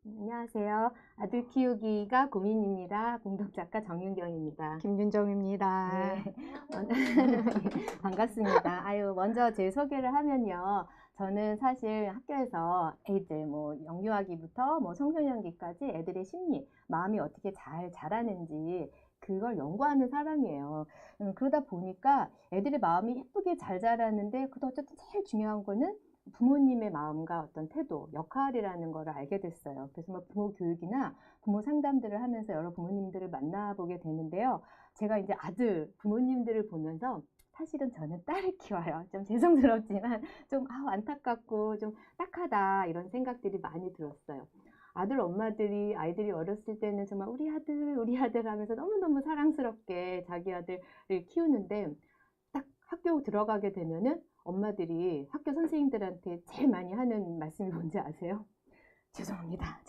안녕하세요. 아들 키우기가 고민입니다. 공동작가 정윤경입니다. 김윤정입니다. 네, 반갑습니다. 먼저 제 소개를 하면요. 저는 사실 학교에서 애들 영유아기부터 청소년기까지 애들의 심리, 마음이 어떻게 잘 자라는지 그걸 연구하는 사람이에요. 그러다 보니까 애들의 마음이 예쁘게 잘 자라는데 그래도 어쨌든 제일 중요한 거는 부모님의 마음과 어떤 태도, 역할이라는 걸 알게 됐어요. 그래서 부모 교육이나 부모 상담들을 하면서 여러 부모님들을 만나보게 되는데요. 제가 이제 아들 부모님들을 보면서 사실은 저는 딸을 키워요. 좀 죄송스럽지만 좀 안타깝고 좀 딱하다 이런 생각들이 많이 들었어요. 아들 엄마들이 아이들이 어렸을 때는 정말 우리 아들 하면서 너무너무 사랑스럽게 자기 아들을 키우는데 딱 학교 들어가게 되면은 엄마들이 학교 선생님들한테 제일 많이 하는 말씀이 뭔지 아세요? 죄송합니다.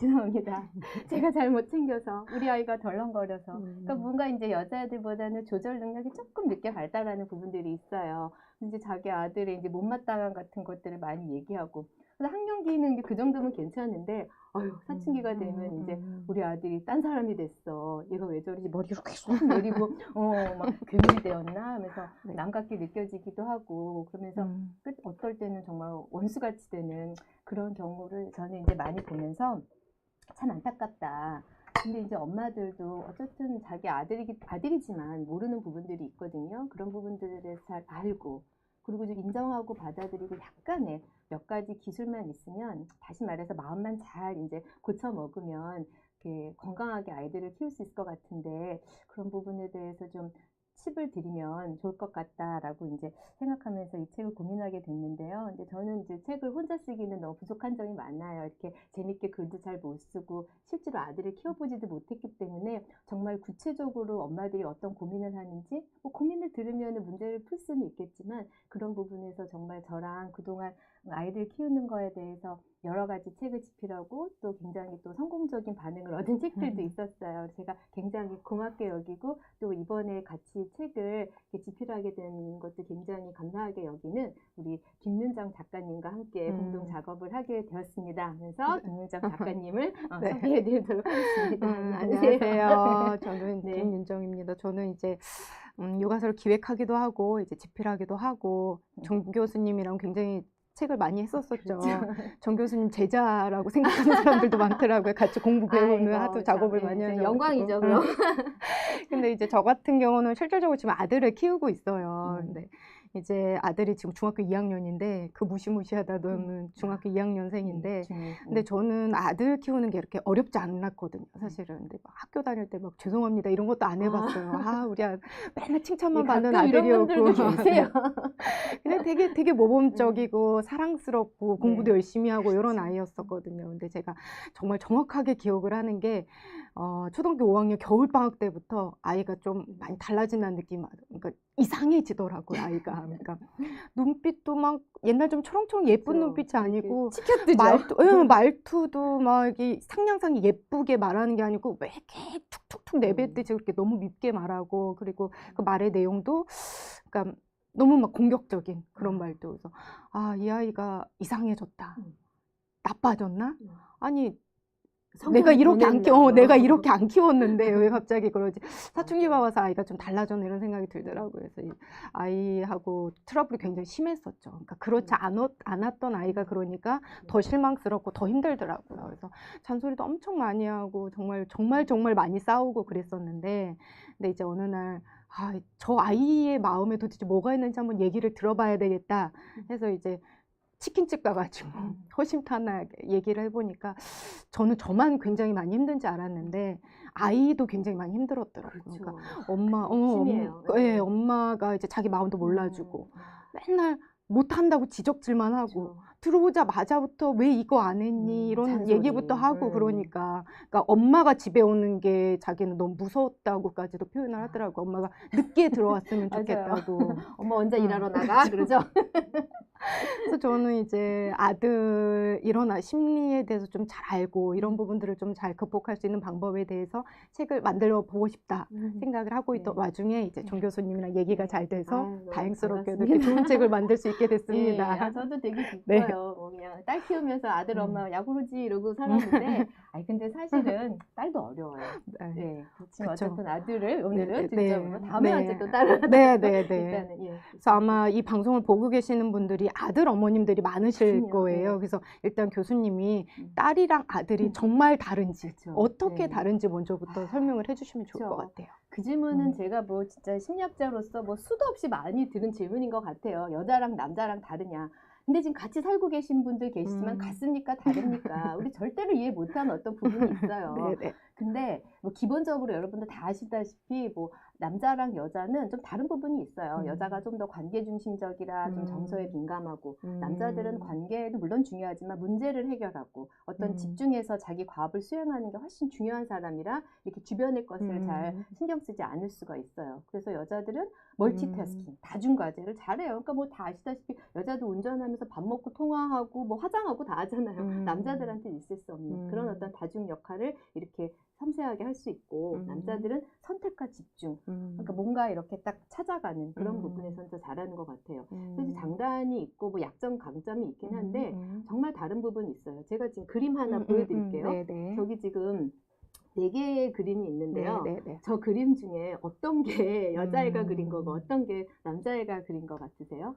제가 잘못 챙겨서 우리 아이가 덜렁거려서. 그러니까 뭔가 이제 여자애들보다는 조절 능력이 조금 늦게 발달하는 부분들이 있어요. 이제 자기 아들의 이제 못마땅함 같은 것들을 많이 얘기하고. 그래서 학령기는 그 정도면 괜찮은데, 사춘기가 되면 이제 우리 아들이 딴 사람이 됐어. 얘가 왜 저러지? 머리 이렇게 쑥 내리고, 막 괴물이 되었나? 하면서 네. 남 같게 느껴지기도 하고, 그러면서 어떨 때는 정말 원수같이 되는 그런 경우를 저는 이제 많이 보면서 참 안타깝다. 근데 이제 엄마들도 어쨌든 자기 아들이지만 모르는 부분들이 있거든요. 그런 부분들에 대해서 잘 알고, 그리고 좀 인정하고 받아들이고 약간의 몇 가지 기술만 있으면, 다시 말해서 마음만 잘 이제 고쳐 먹으면 건강하게 아이들을 키울 수 있을 것 같은데, 그런 부분에 대해서 좀 팁을 드리면 좋을 것 같다라고 이제 생각하면서 이 책을 고민하게 됐는데요. 근데 저는 이제 책을 혼자 쓰기는 너무 부족한 점이 많아요. 이렇게 재밌게 글도 잘 못 쓰고 실제로 아들을 키워보지도 못했기 때문에 정말 구체적으로 엄마들이 어떤 고민을 하는지 고민을 들으면 문제를 풀 수는 있겠지만 그런 부분에서 정말 저랑 그동안 아이들 키우는 거에 대해서 여러 가지 책을 집필하고 또 굉장히 또 성공적인 반응을 얻은 책들도 있었어요. 제가 굉장히 고맙게 여기고 또 이번에 같이 책을 집필하게 된 것도 굉장히 감사하게 여기는 우리 김윤정 작가님과 함께 공동 작업을 하게 되었습니다. 그래서 김윤정 작가님을 네. 소개해 드리도록 하겠습니다. 안녕하세요. 저는 네. 김윤정입니다. 저는 이제 교과서를 기획하기도 하고 이제 집필하기도 하고 정 교수님이랑 굉장히 책을 많이 했었었죠. 정 교수님 제자라고 생각하는 사람들도 많더라고요. 같이 공부 배우는 하도 작업을 많이 하셔서 영광이죠, 그럼. 근데 이제 저 같은 경우는 실질적으로 지금 아들을 키우고 있어요. 근데 이제 아들이 지금 중학교 2학년인데 그 무시무시하다던 중학교 2학년생인데 근데 저는 아들 키우는 게 이렇게 어렵지 않았거든요, 사실은. 근데 막 학교 다닐 때 막 죄송합니다 이런 것도 안 해봤어요. 우리 아들 맨날 칭찬만 받는 아들이었고. 이런 분들도 계세요. 근데 되게 모범적이고 사랑스럽고 공부도 열심히 하고 이런 아이였었거든요. 근데 제가 정말 정확하게 기억을 하는 게 초등학교 5학년 겨울방학 때부터 아이가 좀 많이 달라진다는 느낌, 그러니까 이상해지더라고요, 아이가. 그러니까 눈빛도 막 옛날 좀 초롱초롱 예쁜 눈빛이 아니고 치켜뜨죠. 말투도 막 이게 상냥상이 예쁘게 말하는 게 아니고 왜 이렇게 툭툭툭 내뱉듯이 그렇게 너무 밉게 말하고, 그리고 그 말의 내용도 그러니까 너무 막 공격적인 그런 말도. 그래서 이 아이가 이상해졌다, 나빠졌나? 아니 내가 이렇게 안 키웠는데 왜 갑자기 그러지? 사춘기가 와서 아이가 좀 달라졌나 이런 생각이 들더라고요. 그래서 이 아이하고 트러블이 굉장히 심했었죠. 그러니까 그렇지 않았던 아이가 그러니까 더 실망스럽고 더 힘들더라고요. 그래서 잔소리도 엄청 많이 하고 정말 많이 싸우고 그랬었는데, 근데 이제 어느 날 저 아이의 마음에 도대체 뭐가 있는지 한번 얘기를 들어봐야 되겠다 해서 이제 치킨집 가가지고 허심탄회하게 얘기를 해보니까 저는 저만 굉장히 많이 힘든지 알았는데 아이도 굉장히 많이 힘들었더라고요. 그렇죠. 그러니까 엄마가 이제 자기 마음도 몰라주고 맨날 못한다고 지적질만 하고 들어오자마자부터 왜 이거 안 했니 이런 잔소리. 얘기부터 하고 그러니까 엄마가 집에 오는 게 자기는 너무 무서웠다고까지도 표현을 하더라고. 엄마가 늦게 들어왔으면 좋겠다고. 엄마 혼자 일하러 나가 그러죠. 그래서 저는 이제 아들 일어나 심리에 대해서 좀 잘 알고 이런 부분들을 좀 잘 극복할 수 있는 방법에 대해서 책을 만들어 보고 싶다 생각을 하고 있던 와중에 이제 정 교수님이랑 얘기가 잘 돼서 다행스럽게도 이렇게 좋은 책을 만들 수 있게 됐습니다. 저도 되게 기뻐요. 네. 그래요. 뭐 그냥 딸 키우면서 아들 엄마 야구르지 이러고 살았는데, 아니 근데 사실은 딸도 어려워요. 네. 네, 그렇지만 그쵸. 어쨌든 아들을 오늘은 네, 중점으로 다음에 네. 언제 또 딸을 네, 네, 네. 일단은 예. 그래서 아마 이 방송을 보고 계시는 분들이 아들 어머님들이 많으실 그럼요. 거예요. 네. 그래서 일단 교수님이 딸이랑 아들이 정말 다른지, 그쵸. 어떻게 네. 다른지 먼저부터 설명을 해주시면 좋을 것 그쵸. 같아요. 그 질문은 제가 뭐 진짜 심리학자로서 뭐 수도 없이 많이 들은 질문인 것 같아요. 여자랑 남자랑 다르냐. 근데 지금 같이 살고 계신 분들 계시지만 같습니까? 다릅니까? 우리 절대로 이해 못하는 어떤 부분이 있어요. 네, 네. 근데 뭐 기본적으로 여러분들 다 아시다시피 뭐 남자랑 여자는 좀 다른 부분이 있어요. 여자가 좀 더 관계 중심적이라 좀 정서에 민감하고, 남자들은 관계도 물론 중요하지만 문제를 해결하고 어떤 집중해서 자기 과업을 수행하는 게 훨씬 중요한 사람이라 이렇게 주변의 것을 잘 신경 쓰지 않을 수가 있어요. 그래서 여자들은 멀티태스킹, 다중과제를 잘해요. 그러니까 뭐 다 아시다시피 여자도 운전하면서 밥 먹고 통화하고 뭐 화장하고 다 하잖아요. 남자들한테 있을 수 없는 그런 어떤 다중 역할을 이렇게 섬세하게 할 수 있고, 남자들은 선택과 집중, 그러니까 뭔가 이렇게 딱 찾아가는 그런 부분에서는 더 잘하는 것 같아요. 그래서 장단이 있고 뭐 약점, 강점이 있긴 한데 정말 다른 부분이 있어요. 제가 지금 그림 하나 보여드릴게요. 네, 네. 저기 지금 4개의 그림이 있는데요. 네, 네, 네. 저 그림 중에 어떤 게 여자애가 그린 거고 어떤 게 남자애가 그린 것 같으세요?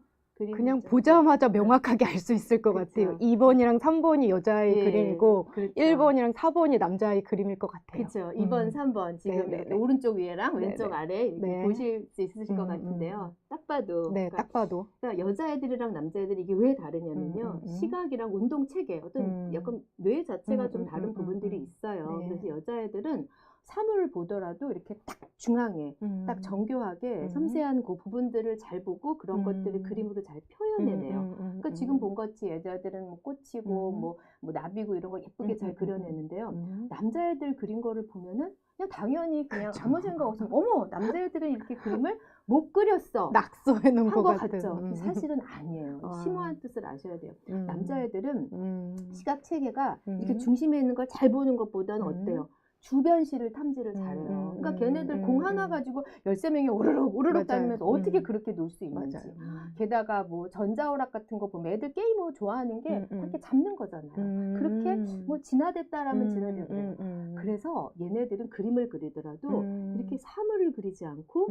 그냥 보자마자 명확하게 알 수 있을 것 같아요. 2번이랑 3번이 여자의 예, 그림이고 그렇죠. 1번이랑 4번이 남자의 그림일 것 같아요. 그렇죠. 2번, 3번 지금 네, 네, 이렇게 네. 오른쪽 위에랑 네, 왼쪽 네. 아래 이렇게 네. 보실 수 있으실 것 같은데요. 딱 봐도 네, 그러니까, 딱 봐도. 그러니까 여자애들이랑 남자애들이 이게 왜 다르냐면요. 시각이랑 운동 체계, 어떤 약간 뇌 자체가 좀 다른 부분들이 있어요. 네. 그래서 여자애들은 사물을 보더라도 이렇게 딱 중앙에 딱 정교하게 섬세한 그 부분들을 잘 보고 그런 것들을 그림으로 잘 표현해내요. 그러니까 지금 본 것이 여자애들은 뭐 꽃이고 뭐 나비고 이런 거 예쁘게 잘 그려내는데요. 남자애들 그린 거를 보면은 그냥 당연히 그냥 그쵸. 아무 생각 없이 어머, 남자애들은 이렇게 그림을 못 그렸어 낙서해 놓은 한 것 것 같은. 같죠. 사실은 아니에요. 심오한 뜻을 아셔야 돼요. 남자애들은 시각 체계가 이렇게 중심에 있는 걸 잘 보는 것보다는 어때요? 주변 시를 탐지를 잘해요. 그러니까 걔네들 공 하나 가지고 13명이 오르륵 맞아요. 다니면서 어떻게 그렇게 놀 수 있는지. 맞아요. 게다가 뭐 전자오락 같은 거 보면 애들 게임을 좋아하는 게 그렇게 잡는 거잖아요. 그렇게 뭐 진화됐다라면 진화되고요. 그래서 얘네들은 그림을 그리더라도 이렇게 사물을 그리지 않고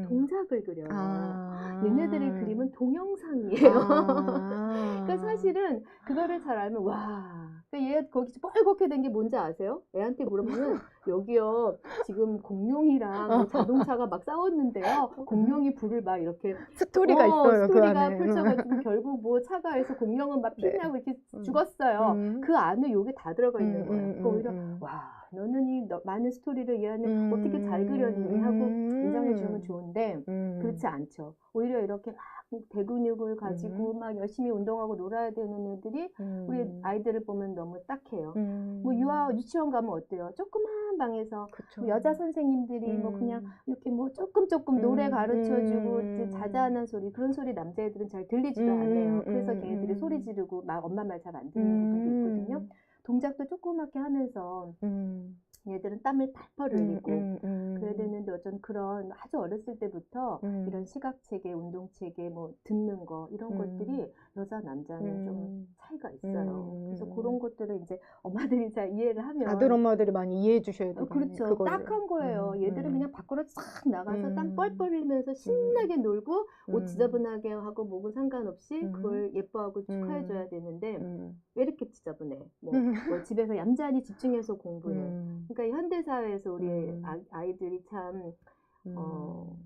동작을 그려요. 얘네들의 그림은 동영상이에요. 그러니까 사실은 그거를 잘 알면 와, 그러니까 얘 거기 뻘겋게 된 게 뭔지 아세요? 애한테 물어보면 여기요 지금 공룡이랑 뭐 자동차가 막 싸웠는데요. 공룡이 불을 막 이렇게 스토리가 있어요. 스토리가 그 안에. 펼쳐가지고 결국 뭐 차가에서 공룡은 막 네. 피나고 이렇게 죽었어요. 그 안에 요게 다 들어가 있는 거예요. 그러니까 오히려 와, 너는 이 많은 스토리를 이 안에 어떻게 잘 그렸니 하고 인정해 주면 좋은데 그렇지 않죠. 오히려 이렇게 막 대근육을 가지고 막 열심히 운동하고 놀아야 되는 애들이 우리 아이들을 보면 너무 딱해요. 뭐 유치원 가면 어때요? 조그만 방에서 뭐 여자 선생님들이 뭐 그냥 이렇게 뭐 조금 노래 가르쳐주고 이제 자자하는 소리, 그런 소리 남자애들은 잘 들리지도 않아요. 그래서 걔네들이 소리 지르고 막 엄마 말 잘 안 듣는 부분도 있거든요. 동작도 조그맣게 하면서 얘들은 땀을 팔팔 흘리고 그래야 되는데 어쩐 그런 아주 어렸을 때부터 이런 시각체계, 운동체계, 뭐 듣는 거 이런 것들이 여자 남자는 좀 차이가 있어요. 그래서 그런 것들을 이제 엄마들이 잘 이해를 하면 아들 엄마들이 많이 이해해 주셔야 돼요. 그렇죠. 딱한 거예요. 얘들은 그냥 밖으로 싹 나가서 땀 뻘뻘 흘리면서 신나게 놀고 옷 지저분하게 하고 뭐고 상관없이 그걸 예뻐하고 축하해 줘야 되는데 왜 이렇게 지저분해? 뭐 집에서 얌전히 집중해서 공부해. 그러니까 이 현대 사회에서 우리 아이들이 참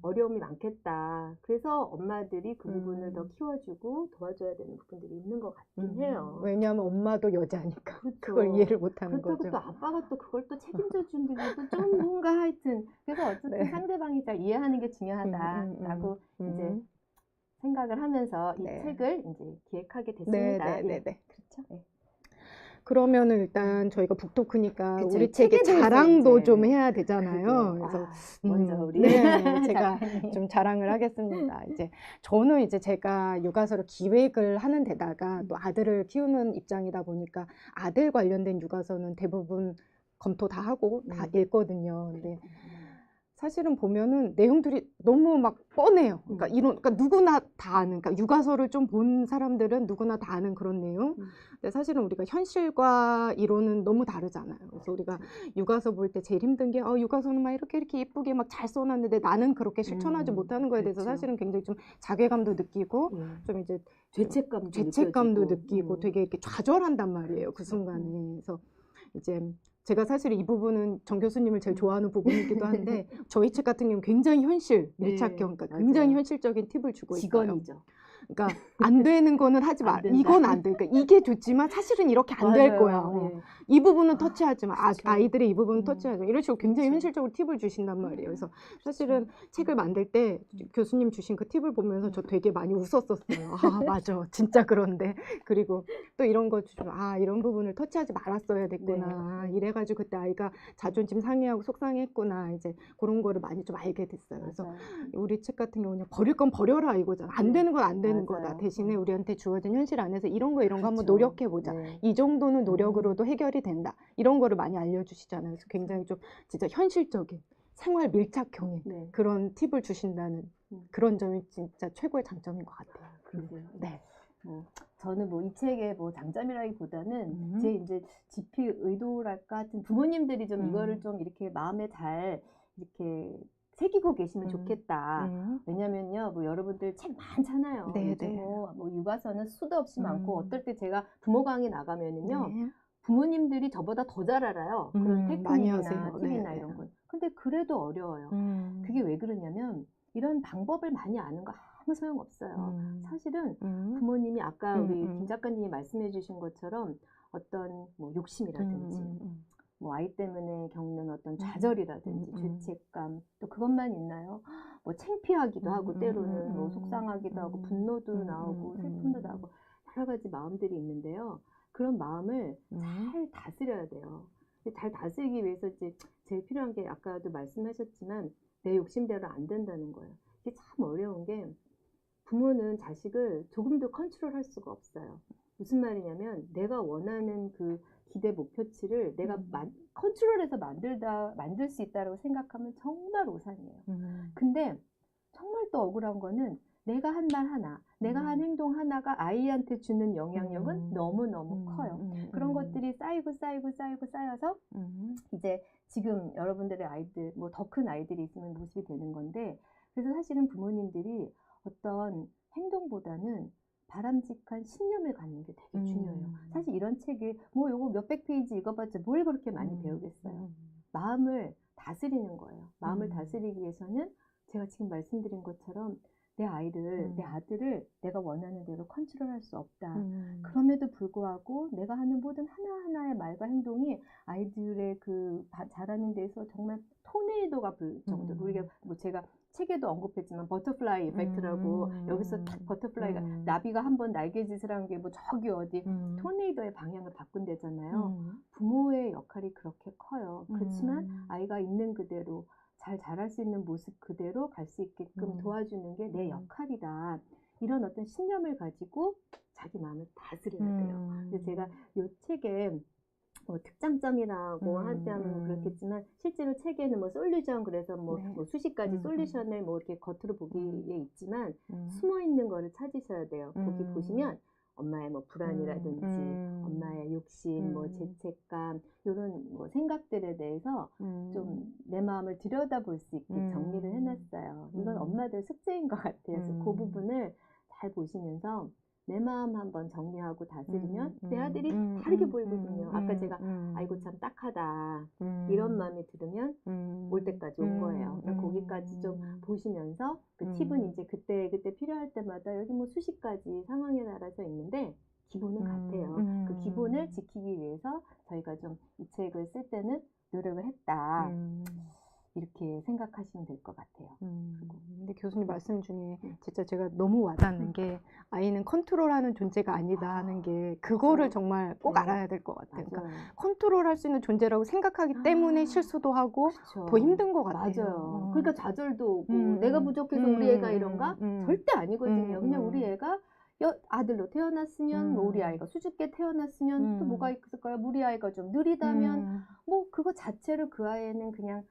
어려움이 많겠다. 그래서 엄마들이 그 부분을 더 키워주고 도와줘야 되는 부분들이 있는 것 같긴 해요. 왜냐하면 엄마도 여자니까. 그렇죠. 그걸 이해를 못하는 그렇다고 거죠. 또 아빠가 또 그걸 또 책임져 준다고 좀 뭔가 하여튼 그래서 어쨌든 네. 상대방이 잘 이해하는 게 중요하다라고 이제 생각을 하면서 이 네. 책을 이제 기획하게 됐습니다. 네. 그렇죠. 네. 그러면은 일단 저희가 북토크니까 그쵸, 우리 이 책에 책의 대해서 자랑도 이제 좀 해야 되잖아요. 그러게요. 그래서 먼저 우리 네, 제가 작가님. 좀 자랑을 하겠습니다. 이제 저는 이제 제가 육아서를 기획을 하는 데다가 또 아들을 키우는 입장이다 보니까 아들 관련된 육아서는 대부분 검토 다 하고 다 읽거든요. 근데 사실은 보면은 내용들이 너무 막 뻔해요. 그러니까 그러니까 누구나 다 아는, 그러니까 육아서를 좀 본 사람들은 누구나 다 아는 그런 내용. 근데 사실은 우리가 현실과 이론은 너무 다르잖아요. 그래서 우리가 육아서 볼 때 제일 힘든 게, 육아서는 막 이렇게 예쁘게 막 잘 써놨는데 나는 그렇게 실천하지 못하는 거에 대해서 그렇죠. 사실은 굉장히 좀 자괴감도 느끼고, 좀 이제 죄책감도 느끼고 되게 이렇게 좌절한단 말이에요. 그 순간에. 그래서 이제 제가 사실 이 부분은 정 교수님을 제일 좋아하는 부분이기도 한데 저희 책 같은 경우는 굉장히 현실 밀착형, 그러니까 굉장히 맞아요. 현실적인 팁을 주고 있어요. 직원이죠. 그러니까 안 되는 거는 하지 마. 안 된다. 이건 안 돼. 그러니까 이게 좋지만 사실은 이렇게 안 될 거야. 예. 이 부분은 터치하지 마. 그렇죠. 아이들의 이 부분은 터치하지 마. 이런 식으로 굉장히 그렇죠. 현실적으로 팁을 주신단 말이에요. 그래서 사실은 책을 만들 때 교수님 주신 그 팁을 보면서 저 되게 많이 웃었었어요. 아, 맞아. 진짜 그런데. 그리고 또 이런 거 좀, 이런 부분을 터치하지 말았어야 됐구나. 이래가지고 그때 아이가 자존심 상해하고 속상했구나. 이제 그런 거를 많이 좀 알게 됐어요. 그래서 우리 책 같은 경우는 버릴 건 버려라 이거잖아. 안 되는 건 안 되는 거다. 대신에 우리한테 주어진 현실 안에서 이런 거 한번 노력해보자. 이 정도는 노력으로도 해결이 된다. 이런 거를 많이 알려주시잖아요. 그래서 굉장히 좀 진짜 현실적인 생활 밀착형의 그런 팁을 주신다는 그런 점이 진짜 최고의 장점인 것 같아요. 그러세요. 네. 저는 뭐 이 책의 뭐 장점이라기보다는 제 이제 집필 의도랄까 하여튼 부모님들이 좀 이거를 좀 이렇게 마음에 잘 이렇게 새기고 계시면 좋겠다. 왜냐면요, 뭐 여러분들 책 많잖아요. 요즘 뭐 육아서는 수도 없이 많고 어떨 때 제가 부모 강의 나가면은요, 부모님들이 저보다 더 잘 알아요. 그런 테크닉이나 팁이나 이런 건. 근데 그래도 어려워요. 그게 왜 그러냐면 이런 방법을 많이 아는 거 아무 소용 없어요. 사실은 부모님이 아까 우리 김 작가님이 말씀해 주신 것처럼 어떤 뭐 욕심이라든지 뭐 아이 때문에 겪는 어떤 좌절이라든지 죄책감, 또 그것만 있나요? 뭐 창피하기도 하고 때로는 뭐 속상하기도 하고 분노도 나오고 슬픔도 나오고 여러 가지 마음들이 있는데요. 그런 마음을 잘 다스려야 돼요. 잘 다스리기 위해서 이제 제일 필요한 게 아까도 말씀하셨지만 내 욕심대로 안 된다는 거예요. 이게 참 어려운 게 부모는 자식을 조금도 컨트롤할 수가 없어요. 무슨 말이냐면 내가 원하는 그 기대 목표치를 내가 컨트롤해서 만들 수 있다고 생각하면 정말 오산이에요. 근데 정말 또 억울한 거는 내가 한 말 하나, 내가 한 행동 하나가 아이한테 주는 영향력은 너무너무 커요. 그런 것들이 쌓여서 이제 지금 여러분들의 아이들, 뭐 더 큰 아이들이 있으면 모습이 되는 건데, 그래서 사실은 부모님들이 어떤 행동보다는 바람직한 신념을 갖는 게 되게 중요해요. 사실 이런 책이 뭐 요거 몇백 페이지 읽어봤자 뭘 그렇게 많이 배우겠어요. 마음을 다스리는 거예요. 마음을 다스리기 위해서는 제가 지금 말씀드린 것처럼 내 아이를, 내 아들을 내가 원하는 대로 컨트롤할 수 없다. 그럼에도 불구하고 내가 하는 모든 하나하나의 말과 행동이 아이들의 그 자라는 데서 정말 토네이도가 불 정도로 우리가 뭐 제가 책에도 언급했지만 버터플라이 이펙트라고 여기서 딱 버터플라이가 나비가 한번 날개짓을 한 게 뭐 저기 어디 토네이도의 방향을 바꾼대잖아요. 부모의 역할이 그렇게 커요. 그렇지만 아이가 있는 그대로 잘 자랄 수 있는 모습 그대로 갈 수 있게끔 도와주는 게 내 역할이다. 이런 어떤 신념을 가지고 자기 마음을 다스려야 돼요. 그래서 제가 이 책에 뭐 특장점이라고 하자면 그렇겠지만 실제로 책에는 뭐 솔루션 그래서 뭐 수십 가지 솔루션을 뭐 이렇게 겉으로 보기에 있지만 숨어 있는 거를 찾으셔야 돼요. 거기 보시면 엄마의 뭐 불안이라든지 엄마의 욕심, 뭐 죄책감 이런 뭐 생각들에 대해서 좀 내 마음을 들여다볼 수 있게 정리를 해놨어요. 이건 엄마들 숙제인 것 같아요. 그래서 그 부분을 잘 보시면서 내 마음 한번 정리하고 다스리면 내 아들이 다르게 보이거든요. 아까 제가 아이고 참 딱하다 이런 마음이 들으면 올 때까지 온 거예요. 그러니까 거기까지 좀 보시면서 그 팁은 이제 그때 필요할 때마다 여기 뭐 수십 가지 상황에 따라서 있는데 기본은 같아요. 그 기본을 지키기 위해서 저희가 좀 이 책을 쓸 때는 노력을 했다. 이렇게 생각하시면 될 것 같아요. 근데 교수님 말씀 중에 진짜 제가 너무 와닿는 게 아이는 컨트롤하는 존재가 아니다 하는 게 그거를 정말 꼭 알아야 될 것 같아요. 그러니까 컨트롤할 수 있는 존재라고 생각하기 때문에 실수도 하고 더 힘든 것 같아요. 맞아요. 그러니까 좌절도 오고 내가 부족해서 우리 애가 이런가? 절대 아니거든요. 그냥 우리 애가 아들로 태어났으면 뭐 우리 아이가 수줍게 태어났으면 또 뭐가 있을까요? 우리 아이가 좀 느리다면 뭐 그거 자체로 그 아이는 그냥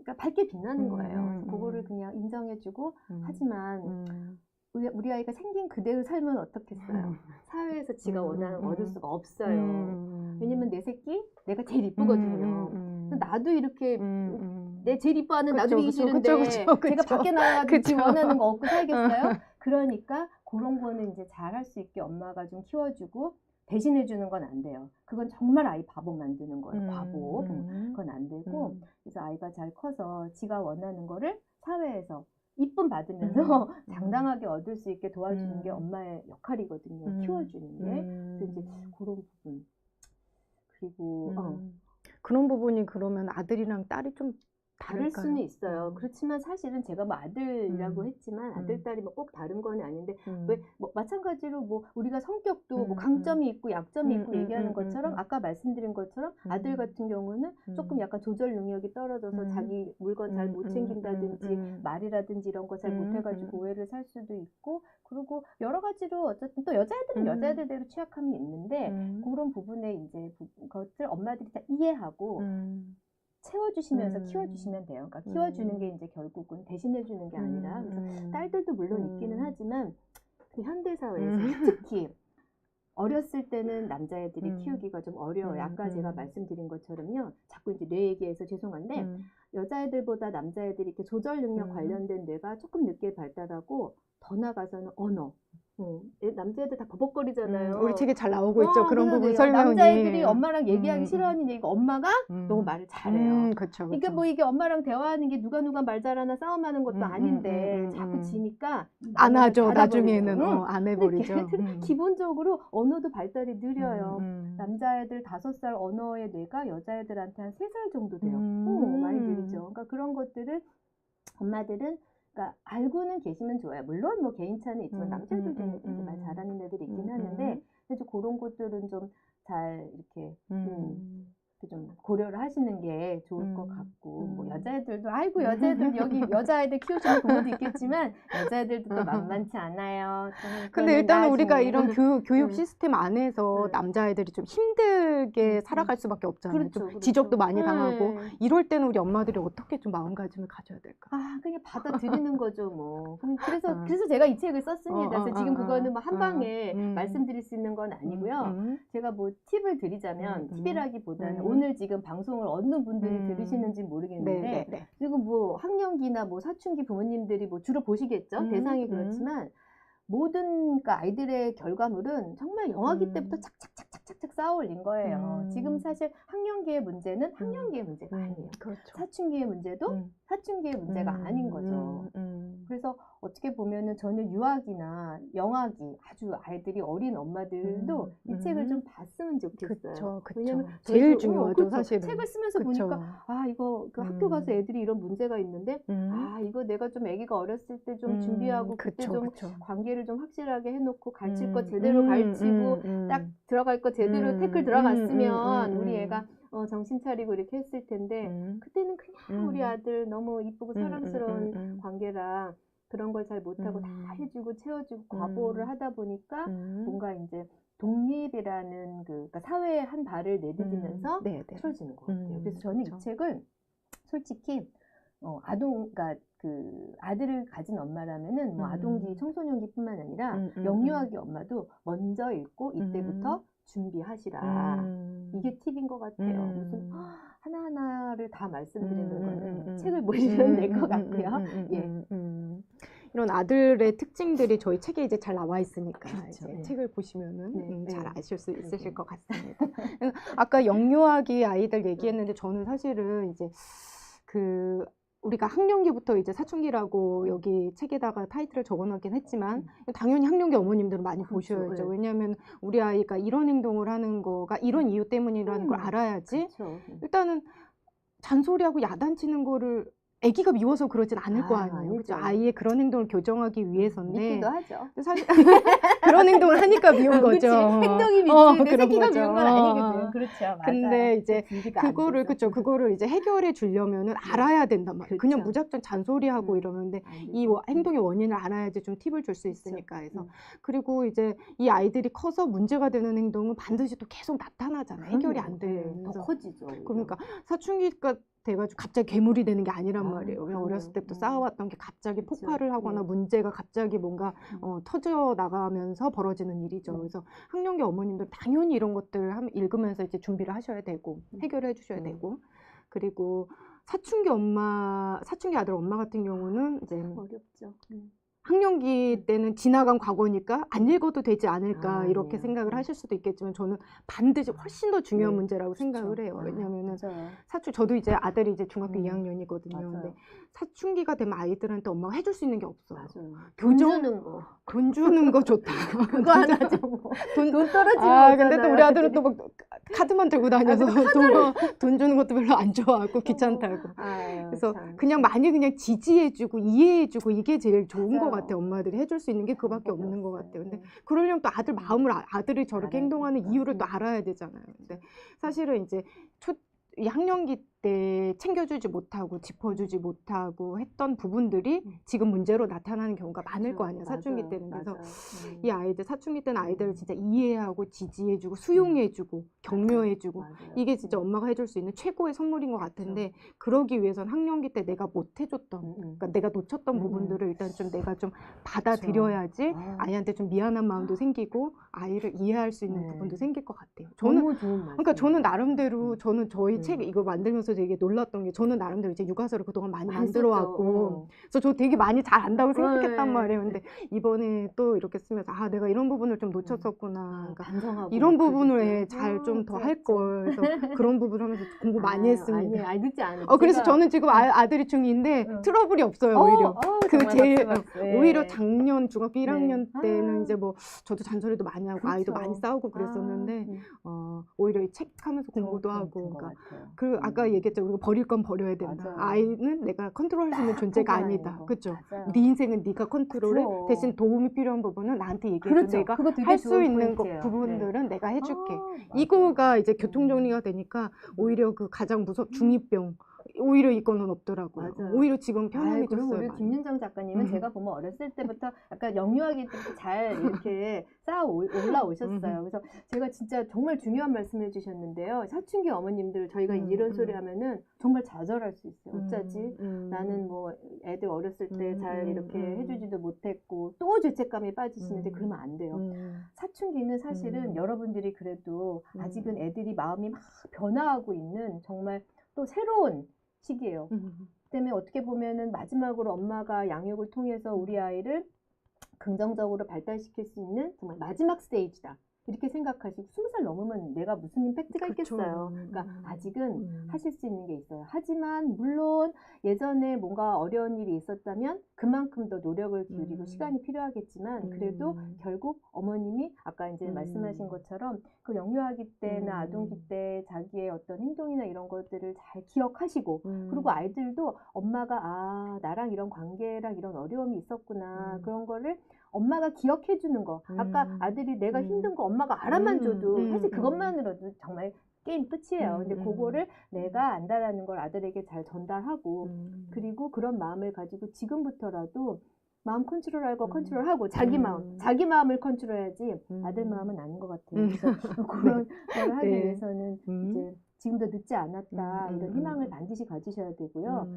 그러니까 밝게 빛나는 거예요. 그거를 그냥 인정해주고 하지만 우리 아이가 생긴 그대로 살면 어떻겠어요? 사회에서 지가 원하는 거 얻을 수가 없어요. 왜냐면 내 새끼 내가 제일 이쁘거든요. 나도 이렇게 내 제일 이뻐하는 나도 이기 싫은데 제가 밖에 나가도 지 원하는 거 얻고 살겠어요? 그러니까 그런 거는 이제 잘할 수 있게 엄마가 좀 키워주고 대신해 주는 건 안 돼요. 그건 정말 아이 바보 만드는 거예요. 바보. 그건 안 되고 그래서 아이가 잘 커서 지가 원하는 거를 사회에서 이쁨 받으면서 당당하게 얻을 수 있게 도와주는 게 엄마의 역할이거든요. 키워주는 게. 그래서 이제 그런 부분. 그리고 그런 부분이 그러면 아들이랑 딸이 좀 다를 다를까요? 수는 있어요. 그렇지만 사실은 제가 뭐 아들이라고 했지만 아들, 딸이 뭐 꼭 다른 건 아닌데 왜 뭐 마찬가지로 뭐 우리가 성격도 뭐 강점이 있고 약점이 있고 얘기하는 것처럼 아까 말씀드린 것처럼 아들 같은 경우는 조금 약간 조절 능력이 떨어져서 자기 물건 잘 못 챙긴다든지 말이라든지 이런 거 잘 못해가지고 오해를 살 수도 있고 그리고 여러 가지로 어쨌든 또 여자애들은 여자애들대로 취약함이 있는데 그런 부분에 이제 것들 엄마들이 다 이해하고 채워주시면서 키워주시면 돼요. 그러니까 키워주는 게 이제 결국은 대신해주는 게 아니라 그래서 딸들도 물론 있기는 하지만 그 현대사회에서 특히 어렸을 때는 남자애들이 키우기가 좀 어려워요. 아까 제가 말씀드린 것처럼요. 자꾸 이제 뇌 얘기해서 죄송한데 여자애들보다 남자애들이 이렇게 조절 능력 관련된 뇌가 조금 늦게 발달하고 더 나가서는 언어. 남자애들 다 버벅거리잖아요. 우리 책에 잘 나오고 있죠. 그런 부분 설명이. 남자애들이 엄마랑 얘기하기 싫어하는 얘기가 엄마가 너무 말을 잘해요. 그쵸. 그러니까 뭐 이게 엄마랑 대화하는 게 누가 말 잘하나 싸움하는 것도 아닌데 자꾸 지니까 안 하죠. 닫아버리고. 나중에는 안 해버리죠. 걔네들은 기본적으로 언어도 발달이 느려요. 남자애들 5살 언어의 뇌가 여자애들한테 한 3살 정도 돼요. 많이 느리죠. 그러니까 그런 것들을 엄마들은 그러니까 알고는 계시면 좋아요. 물론 뭐 개인차는 있지만 남자들 중에도 이제 말 잘하는 애들이 있긴 하는데 그래서 그런 것들은 좀 잘 이렇게 좀 고려를 하시는 게 좋을 것 같고 뭐 여자애들도 아이고 여자애들 여기 여자애들 키우시는 부모도 있겠지만 여자애들도 또 만만치 않아요. 근데 일단은 우리가 나중에. 이런 교육 시스템 안에서 남자애들이 좀 힘들게 살아갈 수밖에 없잖아요. 그렇죠, 좀 그렇죠. 지적도 많이 당하고 이럴 때는 우리 엄마들이 어떻게 좀 마음가짐을 가져야 될까? 그냥 받아들이는 거죠, 뭐. 그래서 제가 이 책을 썼습니다. 그래서 지금 그거는 뭐 한 방에 말씀드릴 수 있는 건 아니고요. 제가 뭐 팁을 드리자면 팁이라기보다는 오늘 지금 방송을 어느 분들이 들으시는지 모르겠는데 지금 뭐 학령기나 뭐 사춘기 부모님들이 뭐 주로 보시겠죠. 대상이 그렇지만 모든 그러니까 아이들의 결과물은 정말 영아기 때부터 착착착착착 쌓아 올린 거예요. 지금 사실 학령기의 문제는 학령기의 문제가 아니에요. 그렇죠. 사춘기의 문제도 사춘기의 문제가 아닌 거죠. 그래서 어떻게 보면은 저는 유아기나 영아기 아주 아이들이 어린 엄마들도 이 책을 좀 봤으면 좋겠어요. 그쵸. 왜냐면 제일 중요하죠, 그렇죠. 사실은. 책을 쓰면서 보니까 이거 그 학교 가서 애들이 이런 문제가 있는데 이거 내가 좀 아기가 어렸을 때 좀 준비하고 그때 좀 관계를 좀 확실하게 해놓고 가르칠 거 제대로 가르치고 딱 들어갈 거 제대로 태클 들어갔으면 우리 애가 정신 차리고 이렇게 했을 텐데 그때는 그냥 우리 아들 너무 이쁘고 사랑스러운 관계라 그런 걸 잘 못하고 다 해주고 채워주고 과보를 하다 보니까 뭔가 이제 독립이라는 그러니까 사회의 한 발을 내디디면서 틀어지는 것 같아요. 그래서 저는 이 책을 솔직히 그러니까 그 아들을 가진 엄마라면은 뭐 아동기, 청소년기뿐만 아니라 영유아기 엄마도 먼저 읽고 이때부터 준비하시라. 이게 팁인 것 같아요. 무슨 하나하나를 다 말씀드리는 거는 책을 보시면 될 것 같고요. 이런 아들의 특징들이 저희 책에 이제 잘 나와 있으니까 그렇죠. 이제 책을 보시면은 잘 아실 수 있으실 것 같습니다. 아까 영유아기 아이들 얘기했는데 저는 사실은 이제 그 우리가 학령기부터 이제 사춘기라고 여기 책에다가 타이틀을 적어놓긴 했지만 당연히 학령기 어머님들은 많이 보셔야죠. 왜냐하면 우리 아이가 이런 행동을 하는 거가 이런 이유 때문이라는 걸 알아야지. 일단은 잔소리하고 야단치는 거를 아기가 미워서 그러진 않을 거 아니에요. 그렇죠? 아이의 그런 행동을 교정하기 위해서인데 믿기도 하죠. 사실 그런 행동을 하니까 미운 거죠. 행동이 미치 내 그런 새끼가 거죠. 미운 건 아니거든. 그렇죠. 맞아요. 근데 이제 그거를 이제 해결해 주려면은 알아야 된단 말이에요. 그냥 무작정 잔소리하고 이러는데 이 행동의 원인을 알아야지 좀 팁을 줄 수 있으니까 해서 그리고 이제 이 아이들이 커서 문제가 되는 행동은 반드시 또 계속 나타나잖아요. 해결이 안 돼. 더 커지죠. 그러니까 사춘기가 돼가지고 갑자기 괴물이 되는 게 아니란 아, 말이에요. 그냥 그럼요. 어렸을 때부터 쌓아왔던 게 갑자기 그쵸. 폭발을 하거나 네. 문제가 갑자기 뭔가 터져 나가면서 벌어지는 일이죠. 음. 그래서 학령기 어머님들 당연히 이런 것들 읽으면서 이제 준비를 하셔야 되고 해결해 주셔야 되고, 그리고 사춘기 아들 엄마 같은 경우는 이제 어렵죠. 학령기 때는 지나간 과거니까 안 읽어도 되지 않을까 아, 이렇게 네. 생각을 하실 수도 있겠지만 저는 반드시 훨씬 더 중요한 네. 문제라고 생각을 그쵸. 해요. 왜냐면은 맞아요. 저도 이제 아들이 이제 중학교 2학년이거든요. 맞아요. 근데 사춘기가 되면 아이들한테 엄마가 해줄 수 있는 게 없어요. 맞아요. 교정? 돈 주는 거. 돈 주는 거 좋다. 그거 하나죠. 뭐. 돈 떨어지면 아, 근데 또 없잖아요. 우리 아들은 또 막 카드만 들고 다녀서 돈 주는 것도 별로 안 좋아하고 귀찮다고. 아유, 그래서 참. 그냥 많이 그냥 지지해주고 이해해주고 이게 제일 좋은 것 맞아요. 같아요. 엄마들이 해줄 수 있는 게 그밖에 방법이 없는 것 없어요. 같아요. 근데 네. 그러려면 또 아들 마음을 아들이 저렇게 알아야 행동하는 되니까. 이유를 또 알아야 되잖아요. 근데 사실은 이제 이 학령기 때 챙겨주지 못하고 짚어주지 못하고 했던 부분들이 지금 문제로 나타나는 경우가 많을 거 아니에요. 사춘기 맞아요. 때는. 그래서 맞아요. 이 아이들 사춘기 때는 아이들을 진짜 이해하고 지지해주고 수용해주고 격려해주고 맞아요. 이게 진짜 엄마가 해줄 수 있는 최고의 선물인 것 같은데, 그러기 위해선 학령기 때 내가 못 해줬던 그러니까 내가 놓쳤던 부분들을 일단 좀 내가 좀 받아들여야지 아이한테 좀 미안한 마음도 생기고 아이를 이해할 수 있는 네. 부분도 생길 것 같아요. 너무 좋은 말씀. 그러니까 저는 나름대로 저는 저희 책 이거 만들면서 되게 놀랐던 게, 저는 나름대로 이제 육아서를 그동안 많이 만들어 왔고 그래서 저 되게 많이 잘 안다고 생각했단 말이에요. 근데 이번에 또 이렇게 쓰면서 아, 내가 이런 부분을 좀 놓쳤었구나. 그러니까 반성하고 이런 막 부분을 그러셨어요? 잘 좀 더 할 그렇죠. 걸. 그래서 그런 부분을 하면서 공부 많이 했습니다. 아니, 늦지 않아요. 그래서 저는 지금 아들이 중2인데 트러블이 없어요, 오히려. 오히려 작년 중학교 1학년 때는 이제 뭐 저도 잔소리도 많이 하고 아이도 많이 싸우고 그랬었는데 오히려 이 책 하면서 공부도 하고. 그러니까 그리고 아까 얘기했죠. 우리가 버릴 건 버려야 된다. 맞아요. 아이는 내가 컨트롤할 수 있는 존재가 아니다. 그렇죠? 네 인생은 네가 컨트롤해. 그쵸. 대신 도움이 필요한 부분은 나한테 얘기해줘. 그렇죠. 내가 그거 되게 할 수 좋은 있는 포인트예요. 부분들은 내가 해줄게. 맞아요. 이거가 이제 교통정리가 되니까 오히려 그 가장 중2병 오히려 이거는 없더라고요. 맞아요. 오히려 지금 그리고 편안해졌어요. 우리 많이. 김윤정 작가님은 제가 보면 어렸을 때부터 약간 영유아기 때부터 잘 이렇게 올라오셨어요. 그래서 제가 진짜 정말 중요한 말씀 해주셨는데요. 사춘기 어머님들 저희가 이런 소리 하면은 정말 좌절할 수 있어요. 어쩌지? 나는 뭐 애들 어렸을 때 잘 이렇게 해주지도 못했고 또 죄책감에 빠지시는데 그러면 안 돼요. 사춘기는 사실은 여러분들이 그래도 아직은 애들이 마음이 막 변화하고 있는 정말 또 새로운 시기예요. 때문에 어떻게 보면은 마지막으로 엄마가 양육을 통해서 우리 아이를 긍정적으로 발달시킬 수 있는 정말 마지막 스테이지다. 이렇게 생각하시고 20살 넘으면 내가 무슨 임팩트가 있겠어요. 그러니까 아직은 하실 수 있는 게 있어요. 하지만 물론 예전에 뭔가 어려운 일이 있었다면 그만큼 더 노력을 기울이고 시간이 필요하겠지만 그래도 결국 어머님이 아까 이제 말씀하신 것처럼 그 영유아기 때나 아동기 때 자기의 어떤 행동이나 이런 것들을 잘 기억하시고 그리고 아이들도 엄마가 나랑 이런 관계랑 이런 어려움이 있었구나 그런 거를 엄마가 기억해 주는 거. 아까 아들이 내가 힘든 거 엄마가 알아만 줘도 사실 그것만으로도 정말 게임 끝이에요. 근데 그거를 내가 안다라는 걸 아들에게 잘 전달하고 그리고 그런 마음을 가지고 지금부터라도 마음 컨트롤하고 컨트롤하고 자기 마음을 컨트롤해야지 아들 마음은 아닌 것 같아요. 그래서 그런 걸 하기 위해서는 이제 지금도 늦지 않았다 이런 희망을 반드시 가지셔야 되고요.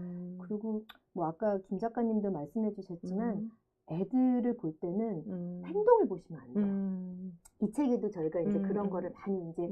그리고 뭐 아까 김 작가님도 말씀해 주셨지만 애들을 볼 때는 행동을 보시면 안 돼요. 이 책에도 저희가 이제 그런 거를 많이 이제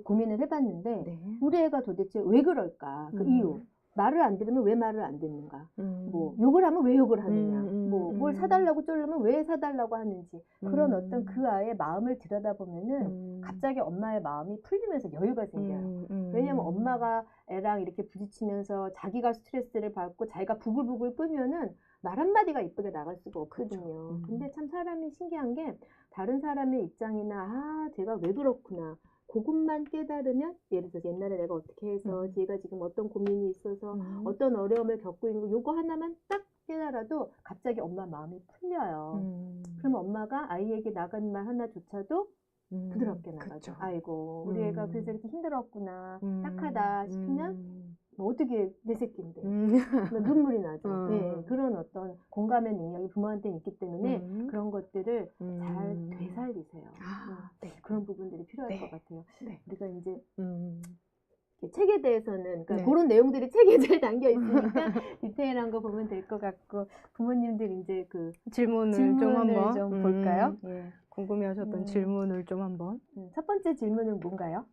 고민을 해봤는데 우리 애가 도대체 왜 그럴까? 그 이유. 말을 안 들으면 왜 말을 안 듣는가? 뭐 욕을 하면 왜 욕을 하느냐? 뭐 뭘 사달라고 쫄르면 왜 사달라고 하는지 그런 어떤 그 아이의 마음을 들여다보면은 갑자기 엄마의 마음이 풀리면서 여유가 생겨요. 왜냐면 엄마가 애랑 이렇게 부딪히면서 자기가 스트레스를 받고 자기가 부글부글 끓면은 말 한마디가 이쁘게 나갈 수가 없거든요. 근데 참 사람이 신기한 게 다른 사람의 입장이나 제가 왜 그렇구나. 그것만 깨달으면 예를 들어서 옛날에 내가 어떻게 해서 제가 지금 어떤 고민이 있어서 어떤 어려움을 겪고 있는 거 요거 하나만 딱 깨달아도 갑자기 엄마 마음이 풀려요. 그럼 엄마가 아이에게 나간 말 하나조차도 부드럽게 나가죠. 아이고 우리 애가 그래서 이렇게 힘들었구나 딱하다 싶으면 뭐 어떻게 내 새끼인데 눈물이 나죠. 네, 그런 어떤 공감의 능력이 부모한테는 있기 때문에 그런 것들을 잘 되살리세요. 네, 그런 부분들이 필요할 것 같아요. 우리가 이제 책에 대해서는 그러니까 네. 그런 내용들이 책에 잘 담겨 있으니까 디테일한 거 보면 될 것 같고 부모님들 이제 그 질문을 좀 질문을 한번 좀 볼까요? 예. 궁금해하셨던 질문을 좀 한번. 첫 번째 질문은 뭔가요?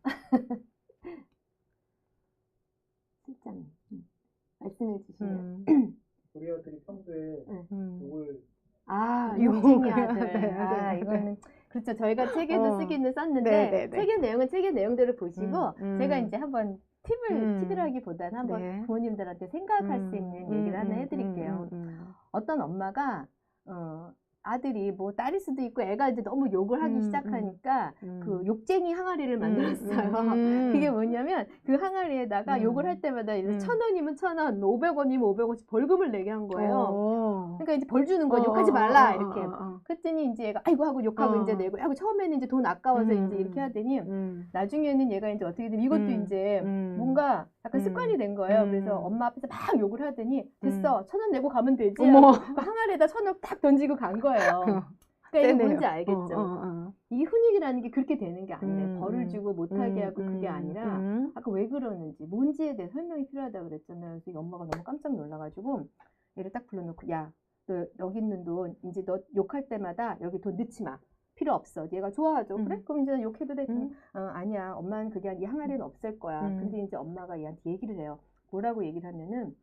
실장님 말씀해 주시면 우리 아들이 평소에 욕을 욕쟁이 아들. 네, 이거는 그렇죠. 저희가 책에도 쓰기는 썼는데 네, 네, 네. 책의 내용은 책의 내용대로 보시고 제가 이제 한번 팁을 팁이라기보다는 한번 네. 부모님들한테 생각할 수 있는 얘기를 하나 해드릴게요. 어떤 엄마가 아들이 뭐 딸일 수도 있고 애가 이제 너무 욕을 하기 시작하니까 그 욕쟁이 항아리를 만들었어요. 그게 뭐냐면 그 항아리에다가 욕을 할 때마다 1,000원이면 1,000원, 500원이면 500원씩 벌금을 내게 한 거예요. 그러니까 이제 벌 주는 거 욕하지 말라 이렇게. 그랬더니 이제 얘가 아이고 하고 욕하고 이제 내고 하고 처음에는 이제 돈 아까워서 이제 이렇게 하더니 나중에는 얘가 이제 어떻게 되면 이것도 이제 뭔가 약간 습관이 된 거예요. 그래서 엄마 앞에서 막 욕을 하더니 됐어 1,000원 내고 가면 되지. 하고 그 항아리에다 1,000원 딱 던지고 간 거예요. 그러니까 이게 뭔지 알겠죠? 이 훈육이라는 게 그렇게 되는 게 아니래. 벌을 주고 못하게 하고 그게 아니라 아까 왜 그러는지 뭔지에 대해 설명이 필요하다고 그랬잖아요. 그래서 이 엄마가 너무 깜짝 놀라가지고 얘를 딱 불러놓고 야 너 여기 있는 돈 이제 너 욕할 때마다 여기 돈 넣지 마. 필요 없어. 얘가 좋아하죠. 그래? 그럼 이제 욕해도 돼. 아니야. 엄마는 그게 이 항아리는 없앨 거야. 근데 이제 엄마가 얘한테 얘기를 해요. 뭐라고 얘기를 하면은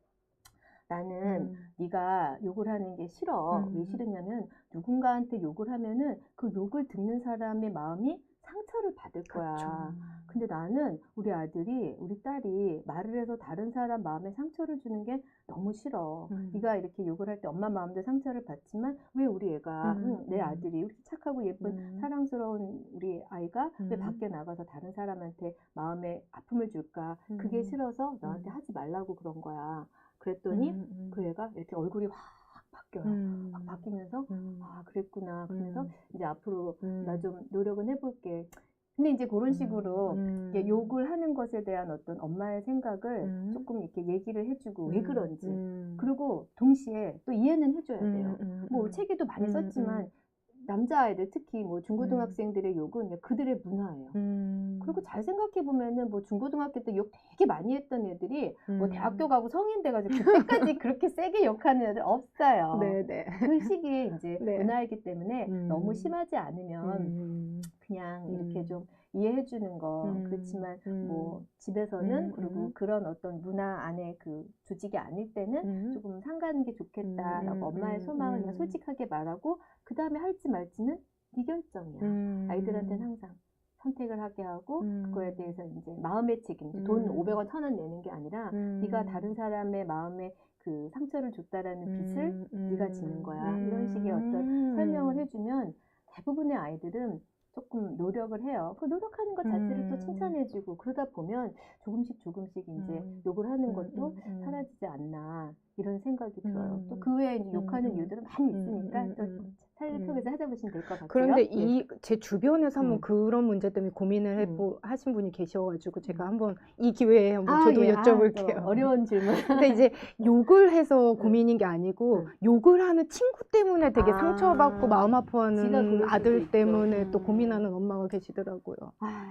나는 네가 욕을 하는 게 싫어. 왜 싫으냐면 누군가한테 욕을 하면은 그 욕을 듣는 사람의 마음이 상처를 받을 거야. 그렇죠. 근데 나는 우리 아들이, 우리 딸이 말을 해서 다른 사람 마음에 상처를 주는 게 너무 싫어. 네가 이렇게 욕을 할 때 엄마 마음도 상처를 받지만 왜 우리 애가, 내 아들이 이렇게 착하고 예쁜 사랑스러운 우리 아이가 왜 밖에 나가서 다른 사람한테 마음에 아픔을 줄까? 그게 싫어서 너한테 하지 말라고 그런 거야. 그랬더니 그 애가 이렇게 얼굴이 확 바뀌어요. 확 바뀌면서 아 그랬구나. 그래서 이제 앞으로 나 좀 노력은 해볼게. 근데 이제 그런 식으로 이게 욕을 하는 것에 대한 어떤 엄마의 생각을 조금 이렇게 얘기를 해주고 왜 그런지 그리고 동시에 또 이해는 해줘야 돼요. 뭐 책에도 많이 썼지만 남자아이들 특히 뭐 중고등학생들의 욕은 그들의 문화예요. 그리고 잘 생각해 보면은 뭐 중고등학교 때 욕 되게 많이 했던 애들이 뭐 대학교 가고 성인 돼가지고 그때까지 그렇게 세게 욕하는 애들 없어요. 네네. 그 시기에 이제 네. 문화이기 때문에 너무 심하지 않으면 그냥 이렇게 좀 이해해 주는 거 그렇지만 뭐 집에서는 그리고 그런 어떤 문화 안에 그 조직이 아닐 때는 조금 상가하는 게 좋겠다라고 엄마의 소망을 그냥 솔직하게 말하고 그 다음에 할지 말지는 네 결정이야. 아이들한테는 항상 선택을 하게 하고 그거에 대해서 이제 마음의 책임, 돈 500원, 1,000원 내는 게 아니라 네가 다른 사람의 마음에 그 상처를 줬다라는 빚을 네가 지는 거야. 이런 식의 어떤 설명을 해주면 대부분의 아이들은 조금 노력을 해요. 그 노력하는 것 자체를 또 칭찬해주고 그러다 보면 조금씩 이제 욕을 하는 것도 사라지지 않나 이런 생각이 들어요. 또 그 외에 이제 욕하는 이유들은 많이 있으니까 또 살펴서 찾아보시면 될 것 같아요. 그런데 네. 제 주변에서 한번 그런 문제 때문에 고민을 하신 분이 계셔가지고 제가 한번 이 기회에 한번 저도 여쭤볼게요. 어려운 질문. 근데 이제 욕을 해서 고민인 게 아니고 욕을 하는 친구 때문에 되게 상처받고 마음 아파하는 아들 때문에 또 고민하는 엄마가 계시더라고요.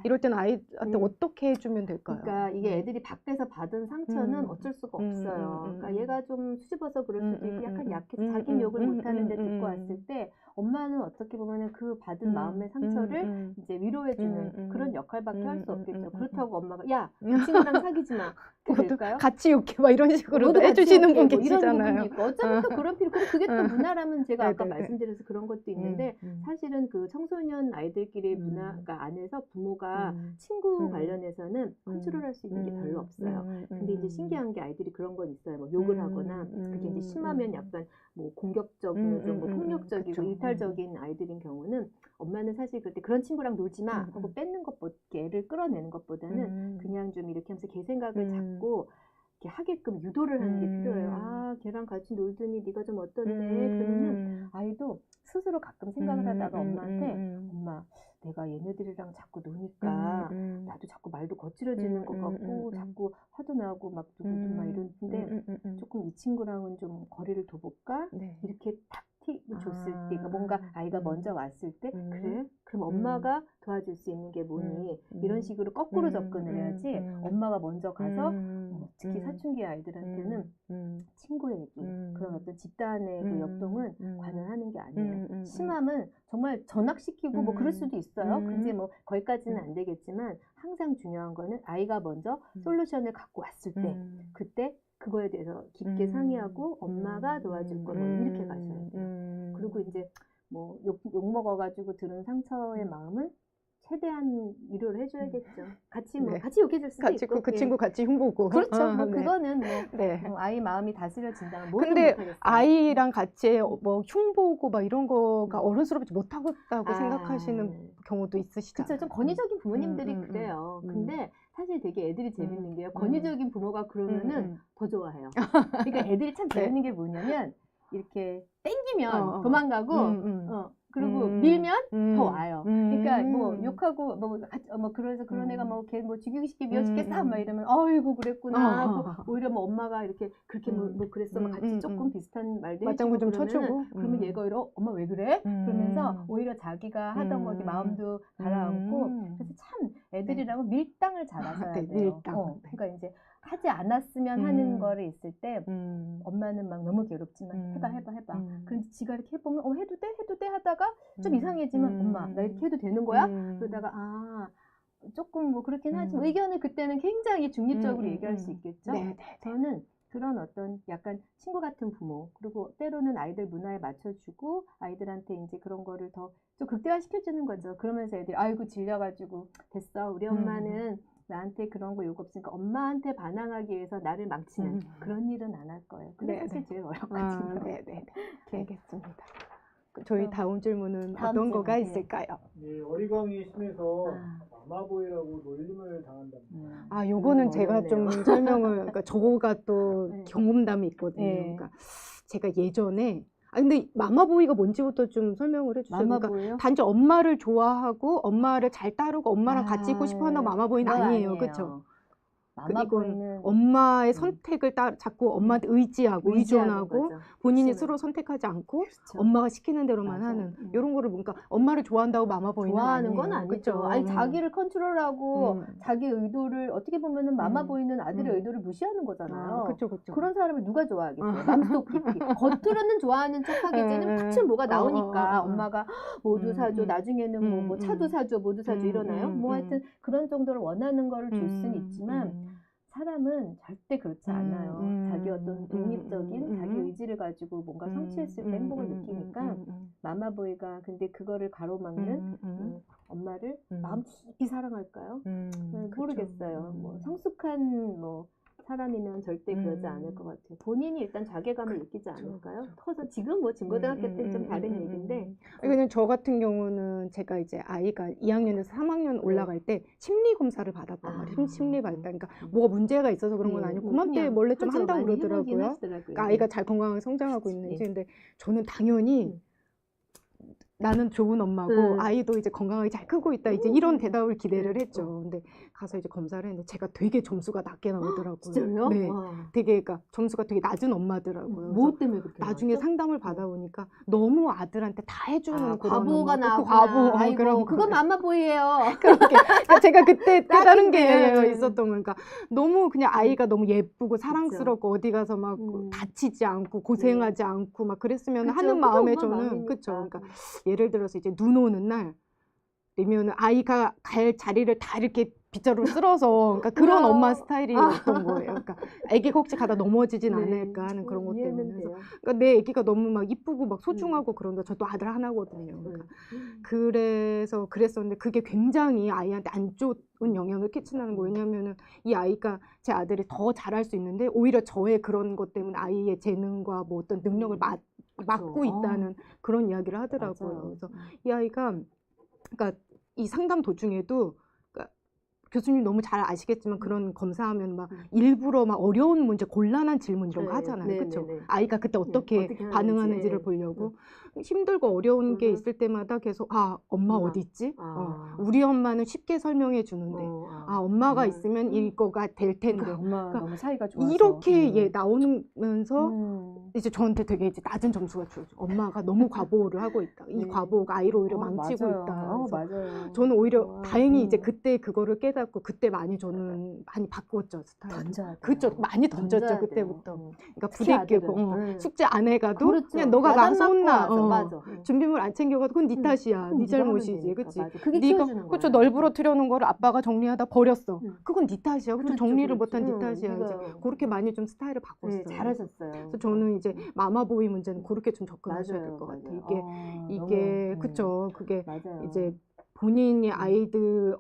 이럴 때는 아이한테 어떻게 해주면 될까요? 그러니까 이게 애들이 밖에서 받은 상처는 어쩔 수가 없어요. 그러니까 얘가 좀 수줍어서 그럴 수도 있고 약간 약해서 자기는 욕을 못하는데 듣고 왔을 때 엄마는 어떻게 보면은 그 받은 마음의 상처를 이제 위로해주는 그런 역할밖에 할 수 없겠죠. 그렇다고 엄마가 야, 이 친구랑 사귀지 마. 그게 될까요? 같이 욕해 막 이런 식으로 해주시는 분 계시잖아요. 이런 부분이 있고 어쩌면 또 그런 필요. 그게 또 문화라면 제가 아까 말씀드려서 그런 것도 있는데 사실은 그 청소년 아이들끼리 문화가 안에서 부모가 친구 관련해서는 컨트롤할 수 있는 게 별로 없어요. 근데 이제 신기한 게 아이들이 그런 건 있어요. 뭐 욕을 하거나 그게 이제 심하면 약간 뭐 공격적이고 좀 뭐 폭력적이고 일탈적인 아이들인 경우는 엄마는 사실 그때 그런 친구랑 놀지 마 하고 뺏는 것보다 애를 끌어내는 것보다는 그냥 좀 이렇게 하면서 걔 생각을 잡고 이렇게 하게끔 유도를 하는 게 필요해요. 아, 걔랑 같이 놀더니 네가 좀 어떤데? 그러면은 아이도 스스로 가끔 생각을 하다가 엄마한테 엄마 내가 얘네들이랑 자꾸 노니까 나도 자꾸 말도 거칠어지는 것 같고 자꾸 화도 나고 막 누구도 막 이러는데 조금 이 친구랑은 좀 거리를 둬볼까? 이렇게 탁 팁을 줬을 때 그러니까 뭔가 아이가 먼저 왔을 때 그래? 그럼 엄마가 도와줄 수 있는 게 뭐니? 이런 식으로 거꾸로 접근을 해야지 엄마가 먼저 가서 특히 사춘기 아이들한테는 친구 얘기, 그런 어떤 집단의 그 역동은 관여하는 게 아니에요. 심함은 정말 전학시키고 뭐 그럴 수도 있어요. 근데 뭐 거기까지는 안 되겠지만 항상 중요한 거는 아이가 먼저 솔루션을 갖고 왔을 때 그때 그거에 대해서 깊게 상의하고 엄마가 도와줄 거 뭐 이렇게 가셔야 돼요. 그리고 이제 뭐 욕 먹어가지고 들은 상처의 마음은 최대한 위로를 해줘야겠죠. 같이 뭐 네. 같이 욕해줄 수도 같이 있고 그 친구 같이 흉보고. 그렇죠. 뭐 네. 그거는 뭐, 네. 뭐 아이 마음이 다스려진다면 뭐든 근데 못하겠어요. 아이랑 같이 뭐 흉보고 막 이런 거가 어른스럽지 못하겠다고 아. 생각하시는 경우도 있으시잖아요. 그쵸. 좀 권위적인 부모님들이 그래요. 근데 사실 되게 애들이 재밌는 게요. 권위적인 부모가 그러면은 더 좋아해요. 그러니까 애들이 참 재밌는 게 뭐냐면 이렇게 땡기면 도망가고 그리고 밀면 더 와요. 그러니까 뭐 욕하고 뭐 그래서 그런 애가 뭐 걔 뭐 죽이고 싶게 미워 죽겠어 막 이러면 어이구 그랬구나 하고 오히려 뭐 엄마가 이렇게 그렇게 뭐 그랬어 막 같이 조금 비슷한 말도 해주고 맞장구 좀 그러면은 쳐주고 그러면 얘가 오히려 엄마 왜 그래? 그러면서 오히려 자기가 하던 거 마음도 가라앉고 그래서 참 애들이라면 밀당을 잘하셔야 네, 돼요. 밀당. 그러니까 이제 하지 않았으면 하는 거를 있을 때 엄마는 막 너무 괴롭지만 해봐. 그런데 지가 이렇게 해보면 해도 돼 하다가 좀 이상해지면 엄마 나 이렇게 해도 되는 거야? 그러다가 조금 뭐 그렇긴 하지만 의견을 그때는 굉장히 중립적으로 얘기할 수 있겠죠. 네. 저는 그런 어떤 약간 친구 같은 부모 그리고 때로는 아이들 문화에 맞춰주고 아이들한테 이제 그런 거를 더 좀 극대화시켜주는 거죠. 그러면서 애들이 아이고 질려가지고 됐어 우리 엄마는 나한테 그런 거 요구 없으니까 엄마한테 반항하기 위해서 나를 망치는 그런 일은 안 할 거예요. 근데 사실 제일 어렵거든요. 네네. 알겠습니다. 저희 다음 질문은 어떤 거가 있을까요? 네, 어리광이 심해서 마마보이라고 놀림을 당한답니다. 요거는 제가 좀 설명을, 그러니까 저가 또 네. 경험담이 있거든요. 네. 그러니까 제가 예전에 근데 마마보이가 뭔지부터 좀 설명을 해주세요. 그러니까 마마보이요? 단지 엄마를 좋아하고 엄마를 잘 따르고 엄마랑 같이 있고 싶어한다고 마마보이는 그건 아니에요, 그렇죠? 이건 마마보이는 엄마의 선택을 자꾸 엄마한테 의지하고 의존하고 거죠. 본인이 그치만. 스스로 선택하지 않고 그렇죠. 엄마가 시키는 대로만 맞아요. 하는 이런 거를 뭔가 엄마를 좋아한다고 마마보이는 좋아하는 아니에요. 건 아니죠. 그쵸? 아니 자기를 컨트롤하고 자기 의도를 어떻게 보면은 마마보이는 아들의 의도를 무시하는 거잖아요. 그렇죠. 그런 사람을 누가 좋아하겠어요? 맘속 깊이. 겉으로는 좋아하는 척하겠지는 팍치면 뭐가 나오니까 엄마가 모두 사줘. 나중에는 뭐 차도 사줘. 모두 사줘. 이러나요? 뭐 하여튼 그런 정도로 원하는 거를 줄 수는 있지만 사람은 절대 그렇지 않아요. 자기 어떤 독립적인 자기 의지를 가지고 뭔가 성취했을 때 행복을 느끼니까 마마보이가 근데 그거를 가로막는 엄마를 마음 깊이 사랑할까요? 모르겠어요. 뭐 성숙한 뭐 사람이면 절대 그러지 않을 것 같아요. 본인이 일단 자괴감을 느끼지 않을까요? 커서 지금 뭐 중고등학교 때는 좀 다른 얘기인데. 그냥 저 같은 경우는 제가 이제 아이가 2학년에서 3학년 올라갈 때 심리 검사를 받았단 말이에요. 심리 발달. 그러니까 뭐가 문제가 있어서 그런 건 아니고 그맘때 원래 좀 한다고 그러더라고요. 그러니까 아이가 잘 건강하게 성장하고 있는지. 근데 저는 당연히 나는 좋은 엄마고 아이도 이제 건강하게 잘 크고 있다 이제 이런 대답을 기대를 했죠. 근데 가서 이제 검사를 했는데 제가 되게 점수가 낮게 나오더라고요. 진짜요? 네, 와. 되게 그러니까 점수가 되게 낮은 엄마더라고요. 뭐 때문에 그렇게 나중에 나왔죠? 상담을 받아보니까 너무 아들한테 다 해주는 그런 과보가 엄마, 나왔구나. 그 과보, 아이고, 그런 그건 마마보이예요. 그렇게 제가 그때 깨달은 게 네. 있었던 거니까 너무 그냥 아이가 너무 예쁘고 사랑스럽고 어디 가서 막 다치지 않고 고생하지 않고 막 그랬으면 하는 마음에 저는 그쵸. 그러니까 예를 들어서 이제 눈 오는 날 되면 아이가 갈 자리를 다 이렇게 빗자루로 쓸어서 그러니까 그런 엄마 스타일이었던 거예요. 그러니까 아기가 혹시 가다 넘어지진 않을까 하는 그런 것 때문에. 그래서 그러니까 내 아기가 너무 막 이쁘고 막 소중하고 그런데 저도 아들 하나거든요. 그러니까 그래서 그랬었는데 그게 굉장히 아이한테 안 좋은 영향을 끼친다는 거예요. 왜냐하면은 이 아이가 제 아들이 더 잘할 수 있는데 오히려 저의 그런 것 때문에 아이의 재능과 뭐 어떤 능력을 막고 있다는 그런 이야기를 하더라고요. 맞아요. 그래서 이 아이가 그러니까 이 상담 도중에도 그 교수님 너무 잘 아시겠지만 그런 검사하면 막 일부러 막 어려운 문제, 곤란한 질문 이런 거 네, 하잖아요. 네, 그렇죠? 네, 네. 아이가 그때 어떻게 어떻게 반응하는지를 하는지. 보려고 힘들고 어려운 게 있을 때마다 계속 엄마 엄마. 어디 있지? 아. 우리 엄마는 쉽게 설명해 주는데 엄마가 정말. 있으면 이거가 될 텐데. 그러니까 엄마 그러니까 너무 사이가 좋아서. 이렇게 나오면서 이제 저한테 되게 이제 낮은 점수가 줘요. 엄마가 너무 과보호를 하고 있다. 이 네. 과보호가 아이를 오히려 망치고 맞아요. 있다. 그래서 맞아요. 저는 오히려 다행히 이제 음. 그때 그거를 깨닫고 그때 많이 저는 많이 바꿨죠, 스타일. 던져야 돼요. 그렇죠. 많이 던졌죠, 던져야 그때부터. 돼요. 그러니까 특히 부대 끼고 아들은. 숙제 안 해가도 그렇죠. 그냥 너가 야단 나가서 맞고 혼나. 와서, 맞아. 준비물 안 챙겨가도 그건 네 탓이야. 그럼 네 네가 하면 잘못이지, 되니까. 그렇지? 맞아. 그게 네가 키워주는 그렇죠. 거야. 널 부러뜨려 놓은 거를 아빠가 정리하다 버렸어. 그건 네 탓이야. 그렇죠. 그렇죠, 정리를 그렇죠. 못한 네 탓이야. 네가. 이제 그렇게 많이 좀 스타일을 바꿨어요. 네, 잘하셨어요. 그래서 저는 이제 마마보이 문제는 그렇게 좀 접근하셔야 될 맞아요, 것 같아요. 맞아요. 이게 너무, 그쵸. 그게 맞아요. 이제 본인이 아이들이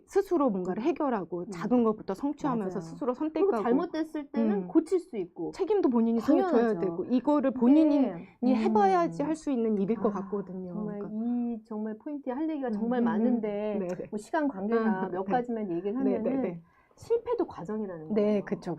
스스로 뭔가를 해결하고 작은 것부터 성취하면서 맞아요. 스스로 그리고 선택하고 잘못됐을 때는 고칠 수 있고. 책임도 본인이 져야 당연하죠. 되고 이거를 본인이 근데, 해봐야지 할 수 있는 일일 것 같거든요. 정말 그러니까. 정말 포인트에 할 얘기가 정말 많은데 네네. 뭐 시간 관계상 몇 네. 가지만 얘기를 하면은 네네네. 실패도 과정이라는 거예요. 네, 그쵸.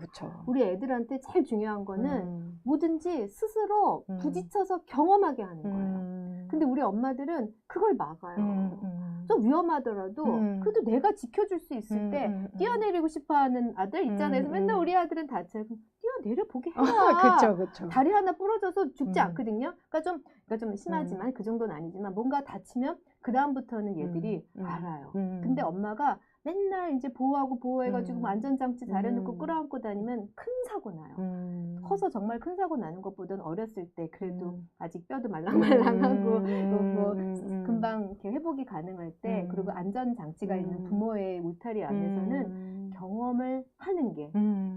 우리 애들한테 제일 중요한 거는 뭐든지 스스로 부딪혀서 경험하게 하는 거예요. 근데 우리 엄마들은 그걸 막아요. 좀 위험하더라도 그래도 내가 지켜줄 수 있을 때 뛰어내리고 싶어하는 아들 있잖아요. 그래서 맨날 우리 아들은 다쳐요. 뛰어내려 보게 해라. 그쵸. 다리 하나 부러져서 죽지 않거든요. 그러니까 좀 심하지만 그 정도는 아니지만 뭔가 다치면 그 다음부터는 얘들이 알아요. 근데 엄마가 맨날 이제 보호해가지고 안전장치 잘해놓고 끌어안고 다니면 큰 사고 나요. 커서 정말 큰 사고 나는 것보다는 어렸을 때 그래도 아직 뼈도 말랑말랑하고 뭐 금방 이렇게 회복이 가능할 때 그리고 안전장치가 있는 부모의 울타리 안에서는 경험을 하는 게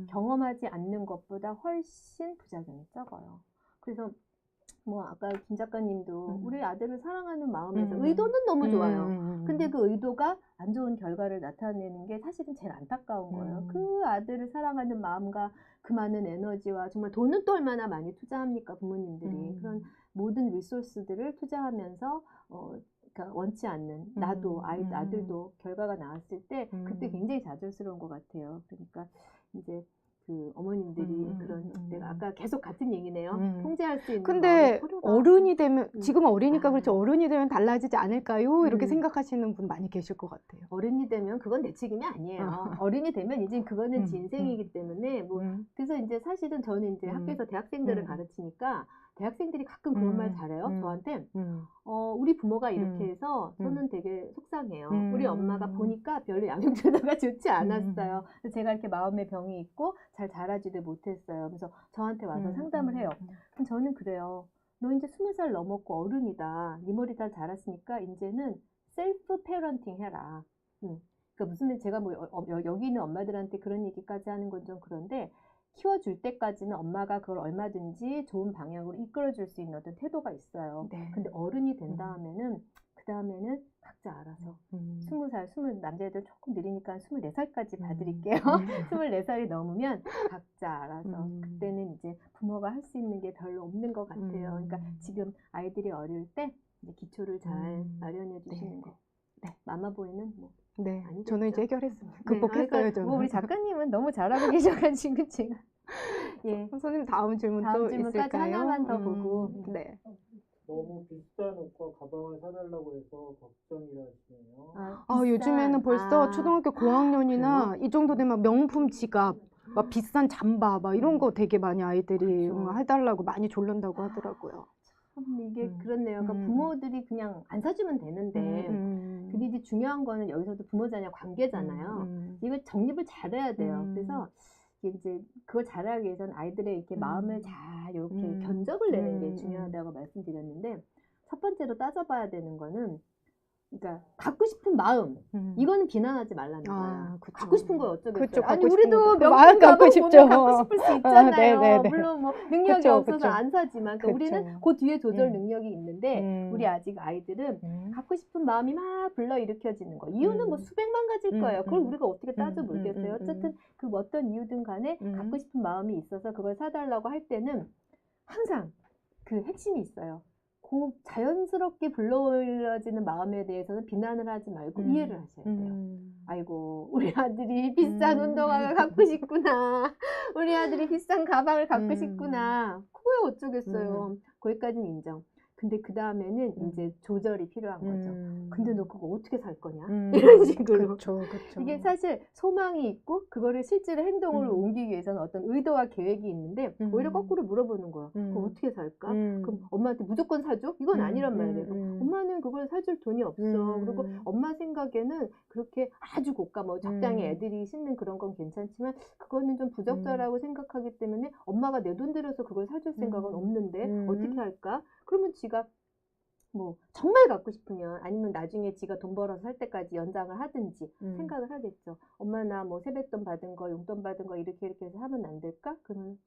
경험하지 않는 것보다 훨씬 부작용이 적어요. 그래서 뭐 아까 김 작가님도 우리 아들을 사랑하는 마음에서 의도는 너무 좋아요. 근데 그 의도가 안 좋은 결과를 나타내는 게 사실은 제일 안타까운 거예요. 그 아들을 사랑하는 마음과 그 많은 에너지와 정말 돈은 또 얼마나 많이 투자합니까 부모님들이. 그런 모든 리소스들을 투자하면서 그러니까 원치 않는 나도 아들도 결과가 나왔을 때 그때 굉장히 좌절스러운 것 같아요. 그러니까 이제 그 어머님들이 그런 내가 아까 계속 같은 얘기네요. 통제할 수 있는 근데 어른이 되면 지금 어리니까 그렇지 아. 어른이 되면 달라지지 않을까요? 이렇게 생각하시는 분 많이 계실 것 같아요. 어른이 되면 그건 내 책임이 아니에요. 어른이 되면 이제 그거는 지 인생이기 때문에 뭐 그래서 이제 사실은 저는 이제 학교에서 대학생들을 가르치니까 대학생들이 가끔 그런 말 잘해요. 저한테 우리 부모가 이렇게 해서 저는 되게 속상해요. 우리 엄마가 보니까 별로 양육제도가 좋지 않았어요. 그래서 제가 이렇게 마음의 병이 있고 잘 자라지도 못했어요. 그래서 저한테 와서 상담을 해요. 그럼 저는 그래요. 너 이제 20살 넘었고 어른이다. 네 머리 다 자랐으니까 이제는 셀프 페런팅 해라. 그러니까 무슨 제가 뭐 여기 있는 엄마들한테 그런 얘기까지 하는 건 좀 그런데 키워줄 때까지는 엄마가 그걸 얼마든지 좋은 방향으로 이끌어줄 수 있는 어떤 태도가 있어요. 네. 근데 어른이 된 다음에는 그 다음에는 각자 알아서 20살, 남자애들 조금 느리니까 24살까지 봐드릴게요. 24살이 넘으면 각자 알아서 그때는 이제 부모가 할 수 있는 게 별로 없는 것 같아요. 그러니까 지금 아이들이 어릴 때 이제 기초를 잘 마련해 주시는 거. 네, 마마보이는 뭐. 네, 아니겠죠. 저는 이제 해결했습니다. 네, 극복했어요, 그러니까 저는. 뭐 우리 작가님은 너무 잘하고 계셔가지고 제가 예. 선생님 다음 질문 다음 또 질문까지 있을까요? 하나만 더 보고. 네. 너무 비싼 옷과 가방을 사달라고 해서 걱정이라 하시네요. 요즘에는 벌써 초등학교 고학년이나 이 정도 되면 명품 지갑, 막 비싼 잠바, 막 이런 거 되게 많이 아이들이 해달라고 많이 졸른다고 하더라고요. 참 이게 그렇네요. 그러니까 부모들이 그냥 안 사주면 되는데 근데 이제 중요한 거는 여기서도 부모 자녀 관계잖아요. 이걸 정립을 잘해야 돼요. 그래서 이제 그걸 잘하기 위해서는 아이들의 이렇게 마음을 잘 이렇게 견적을 내는 게 중요하다고 말씀드렸는데 첫 번째로 따져봐야 되는 거는 그러니까 갖고 싶은 마음 이거는 비난하지 말라는 거야. 그쵸. 갖고 싶은 거 어쩌겠어요. 그쵸, 아니 갖고 우리도 싶은 거. 명품 마음 갖고 가방 싶죠. 보면 갖고 싶을 수 있잖아요. 네네네. 물론 뭐 능력이 그쵸, 없어서 그쵸. 안 사지만 그러니까 우리는 그 뒤에 조절 능력이 있는데 우리 아직 아이들은 갖고 싶은 마음이 막 불러일으켜지는 거. 이유는 뭐 수백만 가지일 거예요. 그걸 우리가 어떻게 따져 물겠어요. 어쨌든 그 어떤 이유든 간에 갖고 싶은 마음이 있어서 그걸 사달라고 할 때는 항상 그 핵심이 있어요. 그 자연스럽게 불러일러지는 마음에 대해서는 비난을 하지 말고 이해를 하셔야 돼요. 아이고, 우리 아들이 비싼 운동화가 갖고 싶구나. 우리 아들이 비싼 가방을 갖고 싶구나. 그거야 어쩌겠어요. 거기까지는 인정. 근데 그 다음에는 이제 조절이 필요한 거죠. 근데 너 그거 어떻게 살 거냐? 이런 식으로. 그쵸, 그쵸. 이게 사실 소망이 있고 그거를 실제로 행동으로 옮기기 위해서는 어떤 의도와 계획이 있는데 오히려 거꾸로 물어보는 거야. 그거 어떻게 살까? 그럼 엄마한테 무조건 사줘? 이건 아니란 말이에요. 엄마는 그걸 사줄 돈이 없어. 그리고 엄마 생각에는 그렇게 아주 고가 뭐 적당히 애들이 신는 그런 건 괜찮지만 그거는 좀 부적절하고 생각하기 때문에 엄마가 내 돈 들여서 그걸 사줄 생각은 없는데 어떻게 할까? 그러면 지가 뭐 정말 갖고 싶으면 아니면 나중에 지가 돈 벌어서 살 때까지 연장을 하든지 생각을 하겠죠. 엄마 나 뭐 세뱃돈 받은 거 용돈 받은 거 이렇게 해서 하면 안 될까? 그러면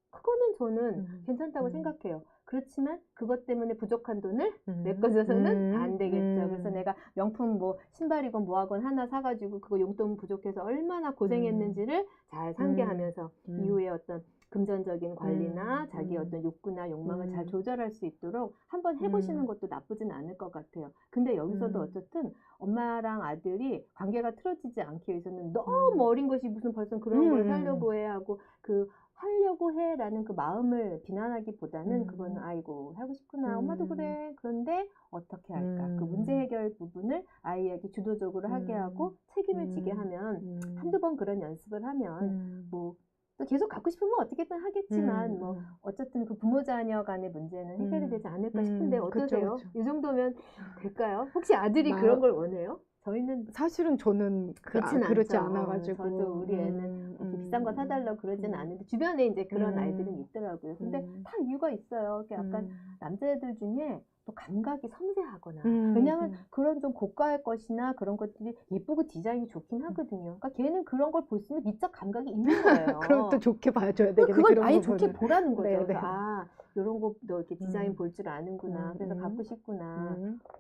그거는 저는 괜찮다고 생각해요. 그렇지만 그것 때문에 부족한 돈을 메꿔줘서는 안 되겠죠. 그래서 내가 명품 뭐 신발이건 뭐하건 하나 사가지고 그거 용돈 부족해서 얼마나 고생했는지를 잘 상기하면서 이후에 어떤 금전적인 관리나 자기 어떤 욕구나 욕망을 잘 조절할 수 있도록 한번 해보시는 것도 나쁘진 않을 것 같아요. 근데 여기서도 어쨌든 엄마랑 아들이 관계가 틀어지지 않기 위해서는 너무 어린 것이 무슨 벌써 그런 걸 살려고 해 하고 그 하려고 해라는 그 마음을 비난하기보다는 그거는 아이고 하고 싶구나 엄마도 그래 그런데 어떻게 할까 그 문제 해결 부분을 아이에게 주도적으로 하게 하고 책임을 지게 하면 한두 번 그런 연습을 하면 뭐 또 계속 갖고 싶으면 어떻게든 하겠지만 뭐 어쨌든 그 부모 자녀 간의 문제는 해결이 되지 않을까 싶은데 어떠세요? 그쵸. 이 정도면 될까요? 혹시 아들이 그런 걸 원해요? 저희는 사실은 저는 그렇지 않죠. 않아가지고 저도 우리 애는 이렇게 비싼 거 사달라고 그러지는 않는데 주변에 이제 그런 아이들은 있더라고요. 근데 다 이유가 있어요. 약간 남자애들 중에 또 감각이 섬세하거나 왜냐하면 그런 좀 고가의 것이나 그런 것들이 예쁘고 디자인이 좋긴 하거든요. 그러니까 걔는 그런 걸 볼 수 있는 미적 감각이 있는 거예요. 그럼 또 좋게 봐줘야 되겠네. 그걸 그런 아예 부분은. 좋게 보라는 거죠. 네네. 그래서 아 이런 거 너 이렇게 디자인 볼 줄 아는구나. 그래서 갖고 싶구나.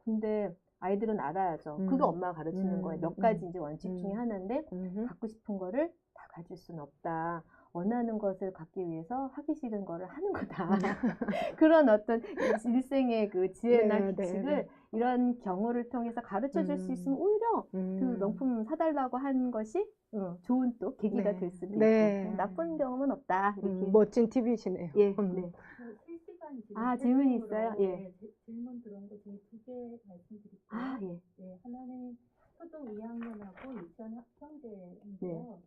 근데 아이들은 알아야죠. 그게 엄마가 가르치는 거예요. 몇 가지 이제 원칙 중에 하나인데 갖고 싶은 거를 다 가질 수는 없다. 원하는 것을 갖기 위해서 하기 싫은 거를 하는 거다. 그런 어떤 일생의 그 지혜나 네, 규칙을 네, 네. 이런 경우를 통해서 가르쳐 줄 수 있으면 오히려 그 명품 사달라고 하는 것이 좋은 또 계기가 네. 될 수도 네. 있고 나쁜 경험은 없다. 이렇게. 멋진 팁이시네요. 예, 네. 실시간 아, 질문이 있어요? 예. 네, 질문 들어온 거 중에 2개 말씀드릴게요. 아, 예. 네, 하나는 초등 2학년하고 유치원 학생제인데요.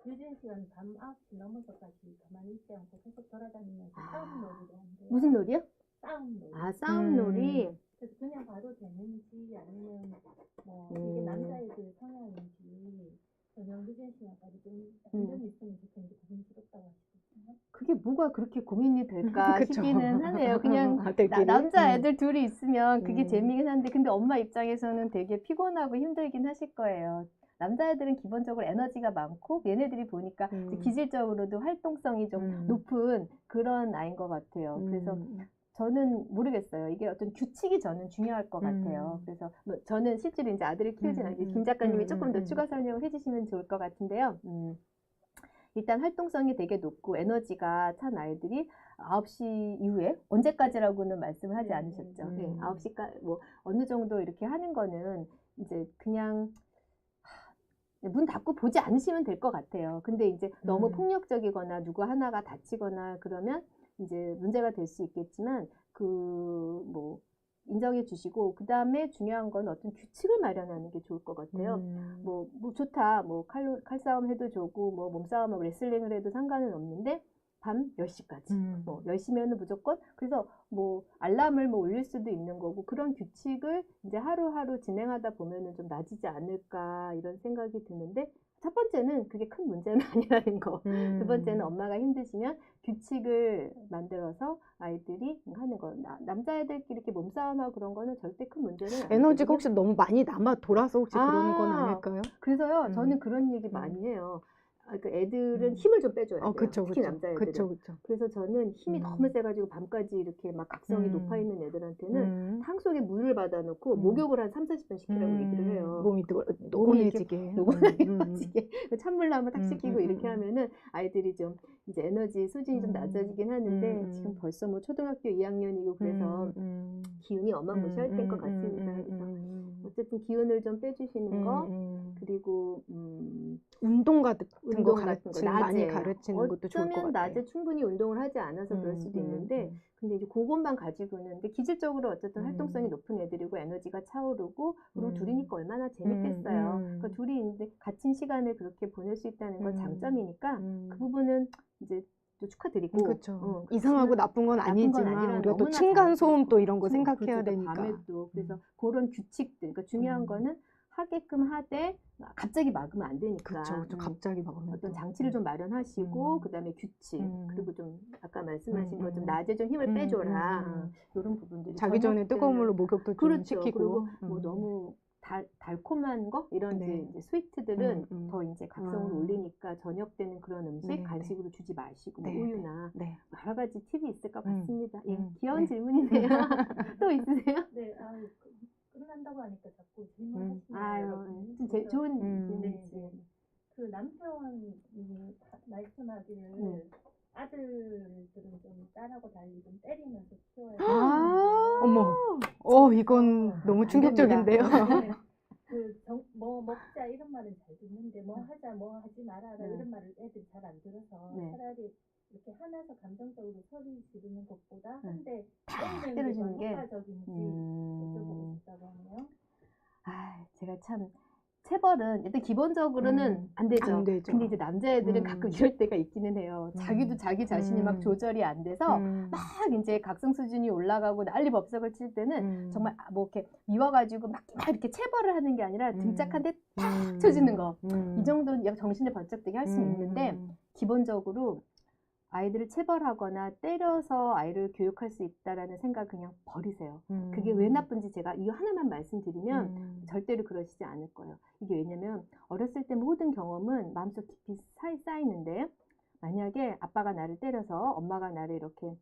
늦은 시간 밤 9시 넘어서까지 가만히 있지 않고 계속 돌아다니면서 싸움 놀이를 한대요. 무슨 놀이요? 싸움 놀이. 아, 싸움 놀이. 그래서 그냥 봐도 되는지 아니면 뭐 이게 남자애들 성향인지 저녁 늦은 시간까지 좀 안정이 있으면 좋겠는데 고민스럽다고 하시거든요. 그게 뭐가 그렇게 고민이 될까 그쵸. 싶기는 하네요. 그냥 아들끼리. 남자애들 둘이 있으면 그게 재미긴 한데 근데 엄마 입장에서는 되게 피곤하고 힘들긴 하실 거예요. 남자애들은 기본적으로 에너지가 많고 얘네들이 보니까 이제 기질적으로도 활동성이 좀 높은 그런 아이인 것 같아요. 그래서 저는 모르겠어요. 이게 어떤 규칙이 저는 중요할 것 같아요. 그래서 뭐 저는 실제로 이제 아들을 키우진 않는데 김 작가님이 조금 더 추가 설명을 해주시면 좋을 것 같은데요. 일단 활동성이 되게 높고 에너지가 찬 아이들이 9시 이후에 언제까지라고는 말씀을 하지 않으셨죠. 네, 9시까지 뭐 어느 정도 이렇게 하는 거는 이제 그냥 문 닫고 보지 않으시면 될 것 같아요. 근데 이제 너무 폭력적이거나 누구 하나가 다치거나 그러면 이제 문제가 될 수 있겠지만 뭐 인정해 주시고 그 다음에 중요한 건 어떤 규칙을 마련하는 게 좋을 것 같아요. 뭐 좋다. 뭐 칼싸움 해도 좋고 뭐 몸싸움하고 레슬링을 해도 상관은 없는데 밤 10시까지. 뭐 10시면은 무조건 그래서 뭐 알람을 뭐 올릴 수도 있는 거고 그런 규칙을 이제 하루하루 진행하다 보면은 좀 나아지지 않을까 이런 생각이 드는데 첫 번째는 그게 큰 문제는 아니라는 거. 두 번째는 엄마가 힘드시면 규칙을 만들어서 아이들이 하는 거. 남자애들끼리 이렇게 몸싸움하고 그런 거는 절대 큰 문제는 아니거든요. 에너지가 혹시 너무 많이 남아 돌아서 혹시 그런 건 아닐까요? 그래서요, 저는 그런 얘기 많이 해요. 그러니까 애들은 힘을 좀 빼줘야 돼요. 그쵸, 특히 그쵸. 남자애들은. 그쵸. 그래서 저는 힘이 너무 세가지고 밤까지 이렇게 막 각성이 높아 있는 애들한테는 탕 속에 물을 받아놓고 목욕을 한 3-40분 시키라고 얘기를 해요. 몸이 노곤해지게. 노곤해지게. 찬물로 한번 탁 씻기고 이렇게 음. 하면은 아이들이 좀 이제 에너지 수준이 좀 낮아지긴 하는데 지금 벌써 뭐 초등학교 2학년이고 그래서 기운이 어마무시할 때인 것 같습니다. 그래서 어쨌든 기운을 좀 빼주시는 거 그리고 운동 같은 거 많이 낮에 가르치는 것도 좋을 것 어쩌면 같아요. 낮에 충분히 운동을 하지 않아서 그럴 수도 있는데 근데 이제 그것만 가지고는 근데 기질적으로 어쨌든 활동성이 높은 애들이고 에너지가 차오르고 그리고 둘이니까 얼마나 재밌겠어요. 그러니까 둘이 이제 갇힌 시간을 그렇게 보낼 수 있다는 건 장점이니까 그 부분은 이제 또 축하드리고 그렇죠. 이상하고 나쁜 건 아니지만 아니라 우리가 또 너무나 층간 소음 또 이런 거 그렇죠. 생각해야 그렇죠. 되니까. 밤에 또 그래서 그런 규칙들 그러니까 중요한 거는 하게끔 하되 갑자기 막으면 안 되니까 그렇죠. 갑자기 막으면 어떤 또. 장치를 좀 마련하시고 그다음에 규칙 그리고 좀 아까 말씀하신 것 좀 낮에 좀 힘을 빼줘라 이런 부분들이 자기 전에 저녁 뜨거운 때는 물로 목욕도 좀 그렇죠. 시키고 그리고 뭐 너무 달콤한 거 이런 이제 스위트들은 더 이제 각성을 올리니까 저녁 때는 그런 음식 간식으로 주지 마시고 뭐 우유나 여러 가지 팁이 있을 것 같습니다. 예, 귀여운 질문이네요. 또 있으세요? 네, 끝난다고 하니까 자꾸 질문하시네요. 아유, 좋은 질문이지. 그 남편이 말씀하기를 아들들은 좀 딸하고 달리 좀 때리면서 키워야 어머, 이건 너무 충격적인데요. 뭐 먹자 이런 말은 잘 듣는데 뭐 하자 뭐 하지 말아라 이런 말을 애들이 잘 안 들어서 차라리 이렇게 하나서 감정적으로 소리 지르는 것보다 한대 때려주는 게 효과적인지 여쭤보고 싶다고 하네요. 제가 참 체벌은 일단 기본적으로는 안 되죠. 안 되죠. 근데 이제 남자애들은 가끔 이럴 때가 있기는 해요. 자기도 자기 자신이 막 조절이 안 돼서 막 이제 각성 수준이 올라가고 난리법석을 칠 때는 정말 뭐 이렇게 미워가지고 막 이렇게 체벌을 하는 게 아니라 등짝 한 대 탁 쳐주는 거. 이 정도는 정신을 번쩍 뜨게 할 수는 있는데 기본적으로 아이들을 체벌하거나 때려서 아이를 교육할 수 있다라는 생각 그냥 버리세요. 그게 왜 나쁜지 제가 이거 하나만 말씀드리면 절대로 그러시지 않을 거예요. 이게 왜냐면 어렸을 때 모든 경험은 마음속 깊이 쌓이는데 만약에 아빠가 나를 때려서 엄마가 나를 이렇게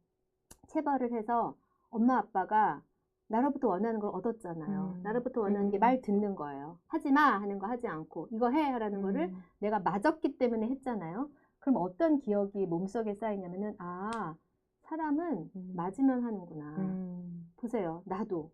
체벌을 해서 엄마 아빠가 나로부터 원하는 걸 얻었잖아요. 나로부터 원하는 게 말 듣는 거예요. 하지 마 하는 거 하지 않고 이거 해 하라는 거를 내가 맞았기 때문에 했잖아요. 그럼 어떤 기억이 몸속에 쌓이냐면은 사람은 맞으면 하는구나. 보세요. 나도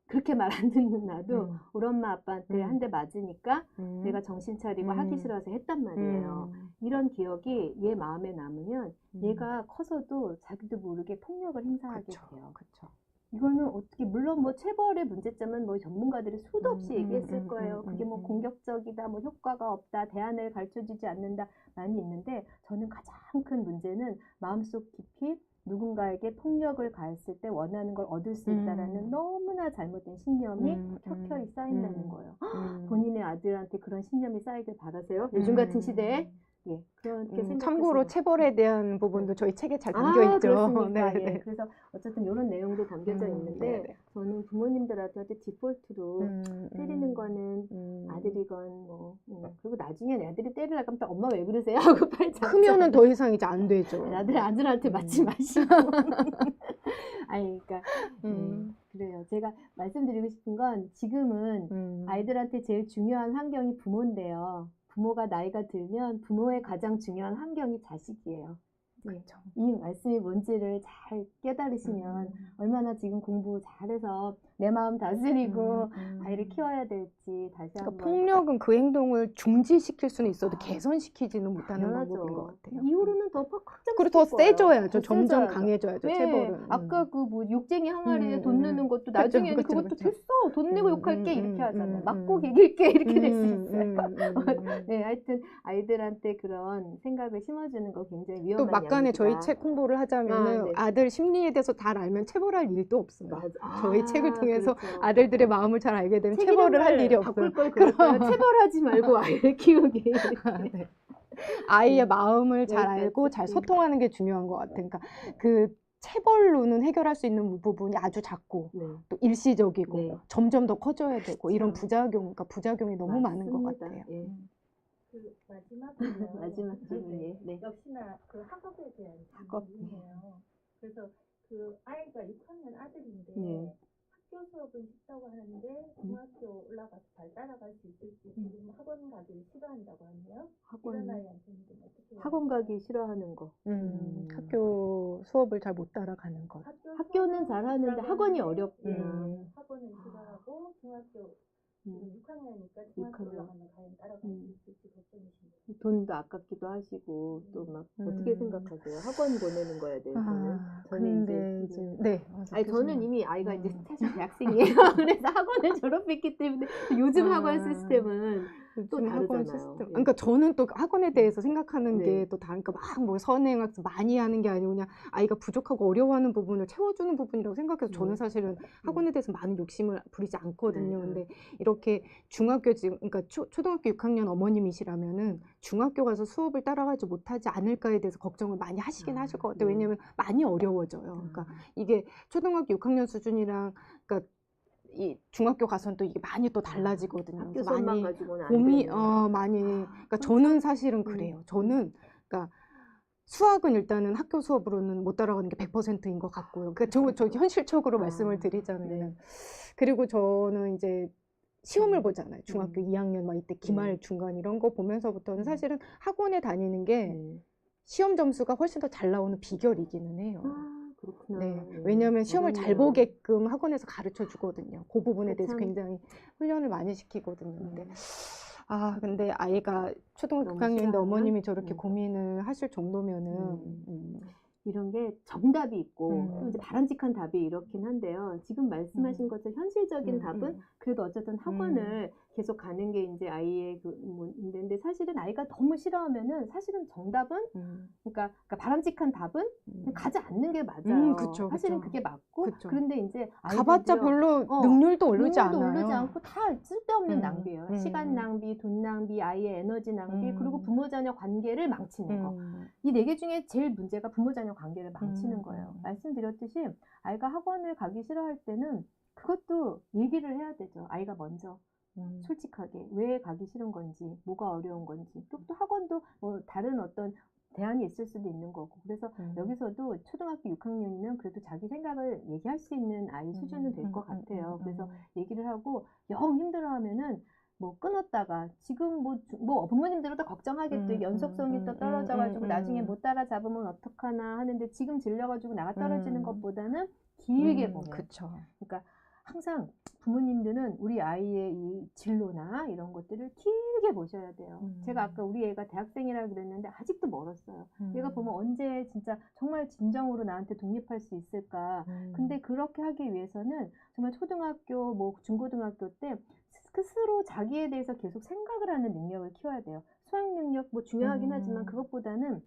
그렇게 말 안 듣는 나도 우리 엄마 아빠한테 한 대 맞으니까 내가 정신 차리고 하기 싫어서 했단 말이에요. 이런 기억이 얘 마음에 남으면 얘가 커서도 자기도 모르게 폭력을 행사하게 돼요. 그쵸. 이거는 어떻게 물론 뭐 체벌의 문제점은 뭐 전문가들이 수도 없이 얘기했을 거예요. 그게 뭐 공격적이다, 뭐 효과가 없다, 대안을 가르쳐주지 않는다 많이 있는데 저는 가장 큰 문제는 마음속 깊이 누군가에게 폭력을 가했을 때 원하는 걸 얻을 수 있다라는 너무나 잘못된 신념이 켜켜이 쌓인다는 거예요. 본인의 아들한테 그런 신념이 쌓이길 바라세요. 요즘 같은 시대에. 예, 그렇게 참고로 체벌에 대한 부분도 저희 책에 잘 담겨 있죠. 그렇습니까? 예, 그래서 어쨌든 이런 내용도 담겨져 있는데 저는 부모님들한테 디폴트로 때리는 거는 아들이건 뭐 그리고 나중에 애들이 때리려고 하면 또 엄마 왜 그러세요? 하고 팔 잡죠. 크면은 더 이상 이제 안 되죠. 아들한테 맞지 마시고. 그러니까 그래요. 제가 말씀드리고 싶은 건 지금은 아이들한테 제일 중요한 환경이 부모인데요. 부모가 나이가 들면 부모의 가장 중요한 환경이 자식이에요. 그렇죠. 이 말씀이 뭔지를 잘 깨달으시면 얼마나 지금 공부 잘해서 내 마음 다스리고 아이를 키워야 될지 다시 한번. 폭력은 그 행동을 중지시킬 수는 있어도 개선시키지는 못하는 방법인 것 같아요. 이후로는 더 확장시킬 그리고 더 세져야죠. 더 점점 세져야죠. 강해져야죠. 체벌은. 아까 그 뭐 욕쟁이 항아리에 돈 넣는 것도 나중에는 그것도 됐어. 돈 내고 욕할게 이렇게 하잖아요. 맞고 개길게 이렇게 될 수 있어요. 네, 하여튼 아이들한테 그런 생각을 심어주는 거 굉장히 위험한 또 막간에 양이다. 저희 책 홍보를 하자면 아들 심리에 대해서 잘 알면 체벌할 일도 없어요. 저희 책을 통해서 그렇죠. 아들들의 마음을 잘 알게 되면 체벌을 할 일이 없어요. 바꿀 걸 그럴까요? 체벌하지 말고 아이를 키우기. 네. 아이의 마음을 잘 네, 알고 잘 소통하는 게 중요한 것 같아요. 그러니까 그 체벌로는 해결할 수 있는 부분이 아주 작고 또 일시적이고 점점 더 커져야 되고 이런 부작용이 너무 많은 것 같아요. 그 그 마지막 마지막 질문이에요. 네. 역시나 그 학업에 대한 학업. 질문이에요. 그래서 그 아이가 6학년 아들인데 네. 학교 수업은 쉽다고 하는데 중학교 올라가서 잘 따라갈 수 있을지 지금 학원 가기를 싫어한다고 하네요. 이런 학원 아이한테는 좀 어떻게 해야 학원 가기 싫어하는 거. 학교 수업을 잘 못 따라가는 것. 학교는 잘하는데 학원이 어렵구나. 학원을 싫어하고 중학교 지금 6학년이니까 중학교 6학년. 올라가면 과연 따라갈 수 있을지 걱정이십니다. 돈도 아깝기도 하시고 또 막 어떻게 생각하세요? 학원 보내는 거에 대해서는. 저는 근데 이제 네. 맞아. 아니 저는 교수님. 이미 아이가 이제 사실 대학생이에요. 그래서 학원을 졸업했기 때문에 요즘 학원 시스템은 또 요즘 학원 다르잖아요. 시스템. 예. 그러니까 저는 또 학원에 대해서 생각하는 네. 게 또 다르니까 막 뭐 선행학습 많이 하는 게 아니고 그냥 아이가 부족하고 어려워하는 부분을 채워주는 부분이라고 생각해서 저는 사실은 학원에 대해서 많은 욕심을 부리지 않거든요. 근데 이렇게 중학교 지금 그러니까 초등학교 6학년 어머님이시라면은 중학교 가서 수업을 따라가지 못하지 않을까에 대해서 걱정을 많이 하시긴 하실 것 같아요. 왜냐하면 많이 어려워져요. 그러니까 이게 초등학교 6학년 수준이랑 그러니까 이 중학교 가서는 또 이게 많이 또 달라지거든요. 학교 그래서 수업만 많이 가지고는 안 고민 되는. 많이 그러니까 저는 사실은 그래요. 저는 그러니까 수학은 일단은 학교 수업으로는 못 따라가는 게 100%인 것 같고요. 그러니까 저 현실적으로 말씀을 드리자면 네. 그리고 저는 이제 시험을 보잖아요. 중학교 2학년 막 이때 기말 중간 이런 거 보면서부터는 사실은 학원에 다니는 게 시험 점수가 훨씬 더 잘 나오는 비결이기는 해요. 아, 그렇구나. 네, 예. 왜냐하면 시험을 잘 어렵네요. 보게끔 학원에서 가르쳐 주거든요. 그 부분에 대해서 참. 굉장히 훈련을 많이 시키거든요. 근데 아이가 초등학교 너무 6학년인데 싫어하면? 어머님이 저렇게 고민을 하실 정도면은 이런 게 정답이 있고 또 이제 바람직한 답이 이렇긴 한데요. 지금 말씀하신 것처럼 현실적인 답은 그래도 어쨌든 학원을 계속 가는 게 이제 아이의 그 문제인데 사실은 아이가 너무 싫어하면은 사실은 정답은 그러니까 바람직한 답은 가지 않는 게 맞아요. 그쵸, 사실은 그쵸. 그게 맞고 그쵸. 그런데 이제 가봤자 별로 능률도 오르지 않아요. 오르지 않고 다 쓸데없는 낭비예요. 시간 낭비, 돈 낭비, 아이의 에너지 낭비, 그리고 부모 자녀 관계를 망치는 거. 이 네 개 중에 제일 문제가 부모 자녀 관계를 망치는 거예요. 말씀드렸듯이 아이가 학원을 가기 싫어할 때는 그것도 얘기를 해야 되죠. 아이가 먼저 솔직하게 왜 가기 싫은 건지, 뭐가 어려운 건지. 또 학원도 뭐 다른 어떤 대안이 있을 수도 있는 거고. 그래서 여기서도 초등학교 6학년이면 그래도 자기 생각을 얘기할 수 있는 아이 수준은 될 것 같아요. 그래서 얘기를 하고 영 힘들어하면은 뭐 끊었다가 지금 뭐 부모님들도 걱정하겠죠. 연속성이 또 떨어져가지고 나중에 못 따라잡으면 어떡하나 하는데 지금 질려가지고 나가 떨어지는 것보다는 길게 보면. 그쵸. 그러니까 항상 부모님들은 우리 아이의 이 진로나 이런 것들을 길게 보셔야 돼요. 제가 아까 우리 애가 대학생이라 그랬는데 아직도 멀었어요. 얘가 보면 언제 진짜 정말 진정으로 나한테 독립할 수 있을까. 근데 그렇게 하기 위해서는 정말 초등학교, 뭐 중고등학교 때 스스로 자기에 대해서 계속 생각을 하는 능력을 키워야 돼요. 수학 능력 뭐 중요하긴 하지만 그것보다는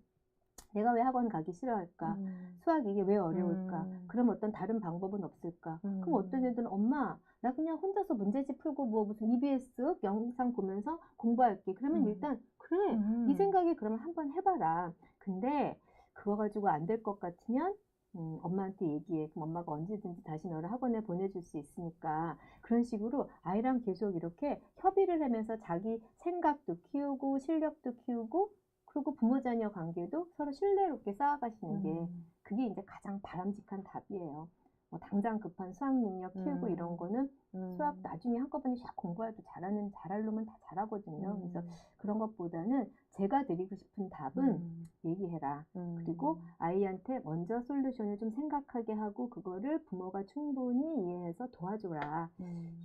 내가 왜 학원 가기 싫어할까? 수학 이게 왜 어려울까? 그럼 어떤 다른 방법은 없을까? 그럼 어떤 애들은 엄마 나 그냥 혼자서 문제집 풀고 뭐 무슨 EBS 영상 보면서 공부할게. 그러면 일단 그래 네 생각이 그러면 한번 해봐라. 근데 그거 가지고 안 될 것 같으면 엄마한테 얘기해. 그럼 엄마가 언제든지 다시 너를 학원에 보내줄 수 있으니까. 그런 식으로 아이랑 계속 이렇게 협의를 하면서 자기 생각도 키우고 실력도 키우고 그리고 부모 자녀 관계도 서로 신뢰롭게 쌓아가시는 게 그게 이제 가장 바람직한 답이에요. 뭐 당장 급한 수학 능력 키우고 이런 거는 수학 나중에 한꺼번에 샥 공부해도 잘할 놈은 다 잘하거든요. 그래서 그런 것보다는 제가 드리고 싶은 답은 얘기해라. 그리고 아이한테 먼저 솔루션을 좀 생각하게 하고 그거를 부모가 충분히 이해해서 도와줘라.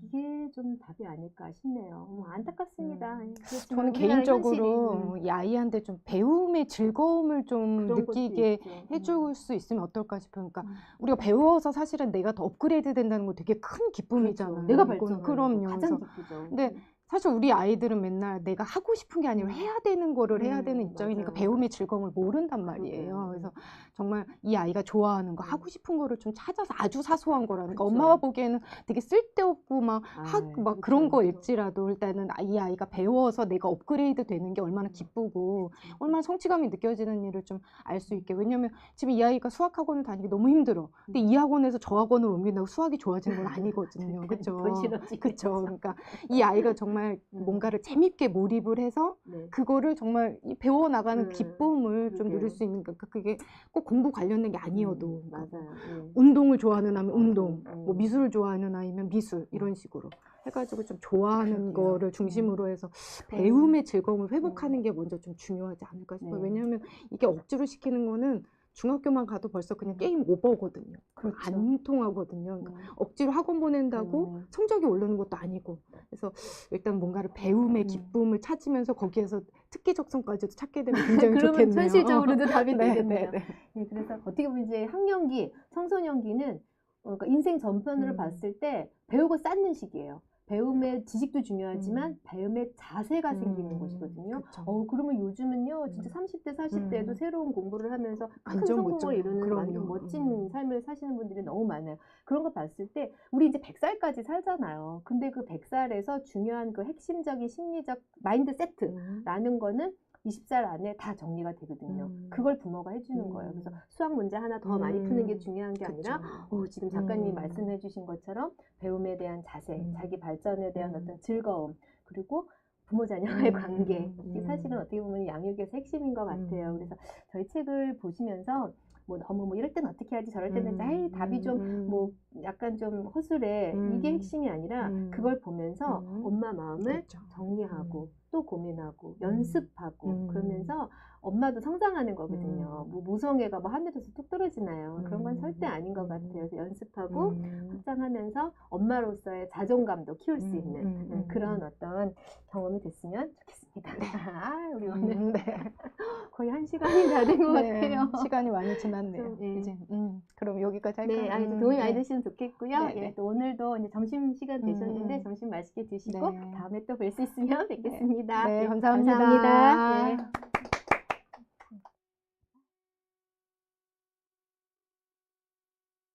이게 좀 답이 아닐까 싶네요. 안타깝습니다. 저는 개인적으로 이 아이한테 좀 배움의 즐거움을 좀 느끼게 해줄 수 있으면 어떨까 싶어요. 그러니까 우리가 배워서 사실은 내가 더 업그레이드 된다는 거 되게 큰 기쁨이잖아요. 그렇죠. 내가 발전하는 그럼요. 가장 기쁘죠. 근데 사실 우리 아이들은 맨날 내가 하고 싶은 게 아니라 해야 되는 거를 해야 되는 입장이니까 맞아요. 배움의 즐거움을 모른단 말이에요. 그래서 정말 이 아이가 좋아하는 거 하고 싶은 거를 좀 찾아서 아주 사소한 거라니까 엄마가 보기에는 되게 쓸데없고 막 그런 거일지라도 일단은 이 아이가 배워서 내가 업그레이드 되는 게 얼마나 기쁘고 얼마나 성취감이 느껴지는 일을 좀 알 수 있게. 왜냐면 지금 이 아이가 수학 학원을 다니기 너무 힘들어. 근데 이 학원에서 저 학원을 옮긴다고 수학이 좋아지는 건 아니거든요. 그렇죠? 그렇죠. 그러니까 이 아이가 정말 정말 뭔가를 재밌게 몰입을 해서 네. 그거를 정말 배워나가는 기쁨을 좀 그러게요. 누릴 수 있는 그러니까 그게 꼭 공부 관련된 게 아니어도 그러니까 맞아요. 네. 운동을 좋아하는 아이면 운동, 맞아요. 뭐 미술을 좋아하는 아이면 미술 이런 식으로 해가지고 좀 좋아하는 거를 중심으로 해서 배움의 즐거움을 회복하는 게 먼저 좀 중요하지 않을까 싶어요. 네. 왜냐하면 이게 억지로 시키는 거는 중학교만 가도 벌써 그냥 게임 오버거든요. 그렇죠. 안 통하거든요. 그러니까 억지로 학원 보낸다고 성적이 오르는 것도 아니고. 그래서 일단 뭔가를 배움의 기쁨을 찾으면서 거기에서 특기적성까지도 찾게 되면 굉장히 그러면 좋겠네요. 현실적으로도 답이 네, 되겠네요. 네, 네, 그래서 어떻게 보면 이제 학령기, 청소년기는 그러니까 인생 전편으로 봤을 때 배우고 쌓는 시기예요. 배움의 지식도 중요하지만 배움의 자세가 생기는 곳이거든요. 그쵸. 그러면 요즘은요, 진짜 30대, 40대에도 새로운 공부를 하면서 큰 완전 성공을 멋져요. 이루는 그럼요. 완전 멋진 삶을 사시는 분들이 너무 많아요. 그런 거 봤을 때 우리 이제 100살까지 살잖아요. 근데 그 100살에서 중요한 그 핵심적인 심리적 마인드 세트라는 거는 20살 안에 다 정리가 되거든요. 그걸 부모가 해주는 거예요. 그래서 수학 문제 하나 더 많이 푸는 게 중요한 게 아니라 지금 작가님이 말씀해 주신 것처럼 배움에 대한 자세, 자기 발전에 대한 어떤 즐거움, 그리고 부모 자녀와의 관계, 이게 사실은 어떻게 보면 양육에서 핵심인 것 같아요. 그래서 저희 책을 보시면서 뭐 너무 뭐 이럴 땐 어떻게 하지 저럴 때는 에이 답이 좀 뭐 약간 좀 허술해 이게 핵심이 아니라 그걸 보면서 엄마 마음을 정리하고 또 고민하고 연습하고 그러면서 엄마도 성장하는 거거든요. 뭐 모성애가 뭐 하늘에서 뚝 떨어지나요? 그런 건 절대 아닌 것 같아요. 그래서 연습하고 성장하면서 엄마로서의 자존감도 키울 수 있는 그런 어떤 경험이 됐으면 좋겠습니다. 아, 우리 오늘 거의 1시간이 다 된 것 같아요. 시간이 많이 지났네요. 좀, 예. 이제 그럼 여기까지 할까요? 네, 이제 도움이 많이 되시면 좋겠고요. 네, 예, 네. 또 오늘도 이제 점심 시간 되셨는데 점심 맛있게 드시고 다음에 또 뵐 수 있으면 뵙겠습니다. 네, 감사합니다. 감사합니다. 네.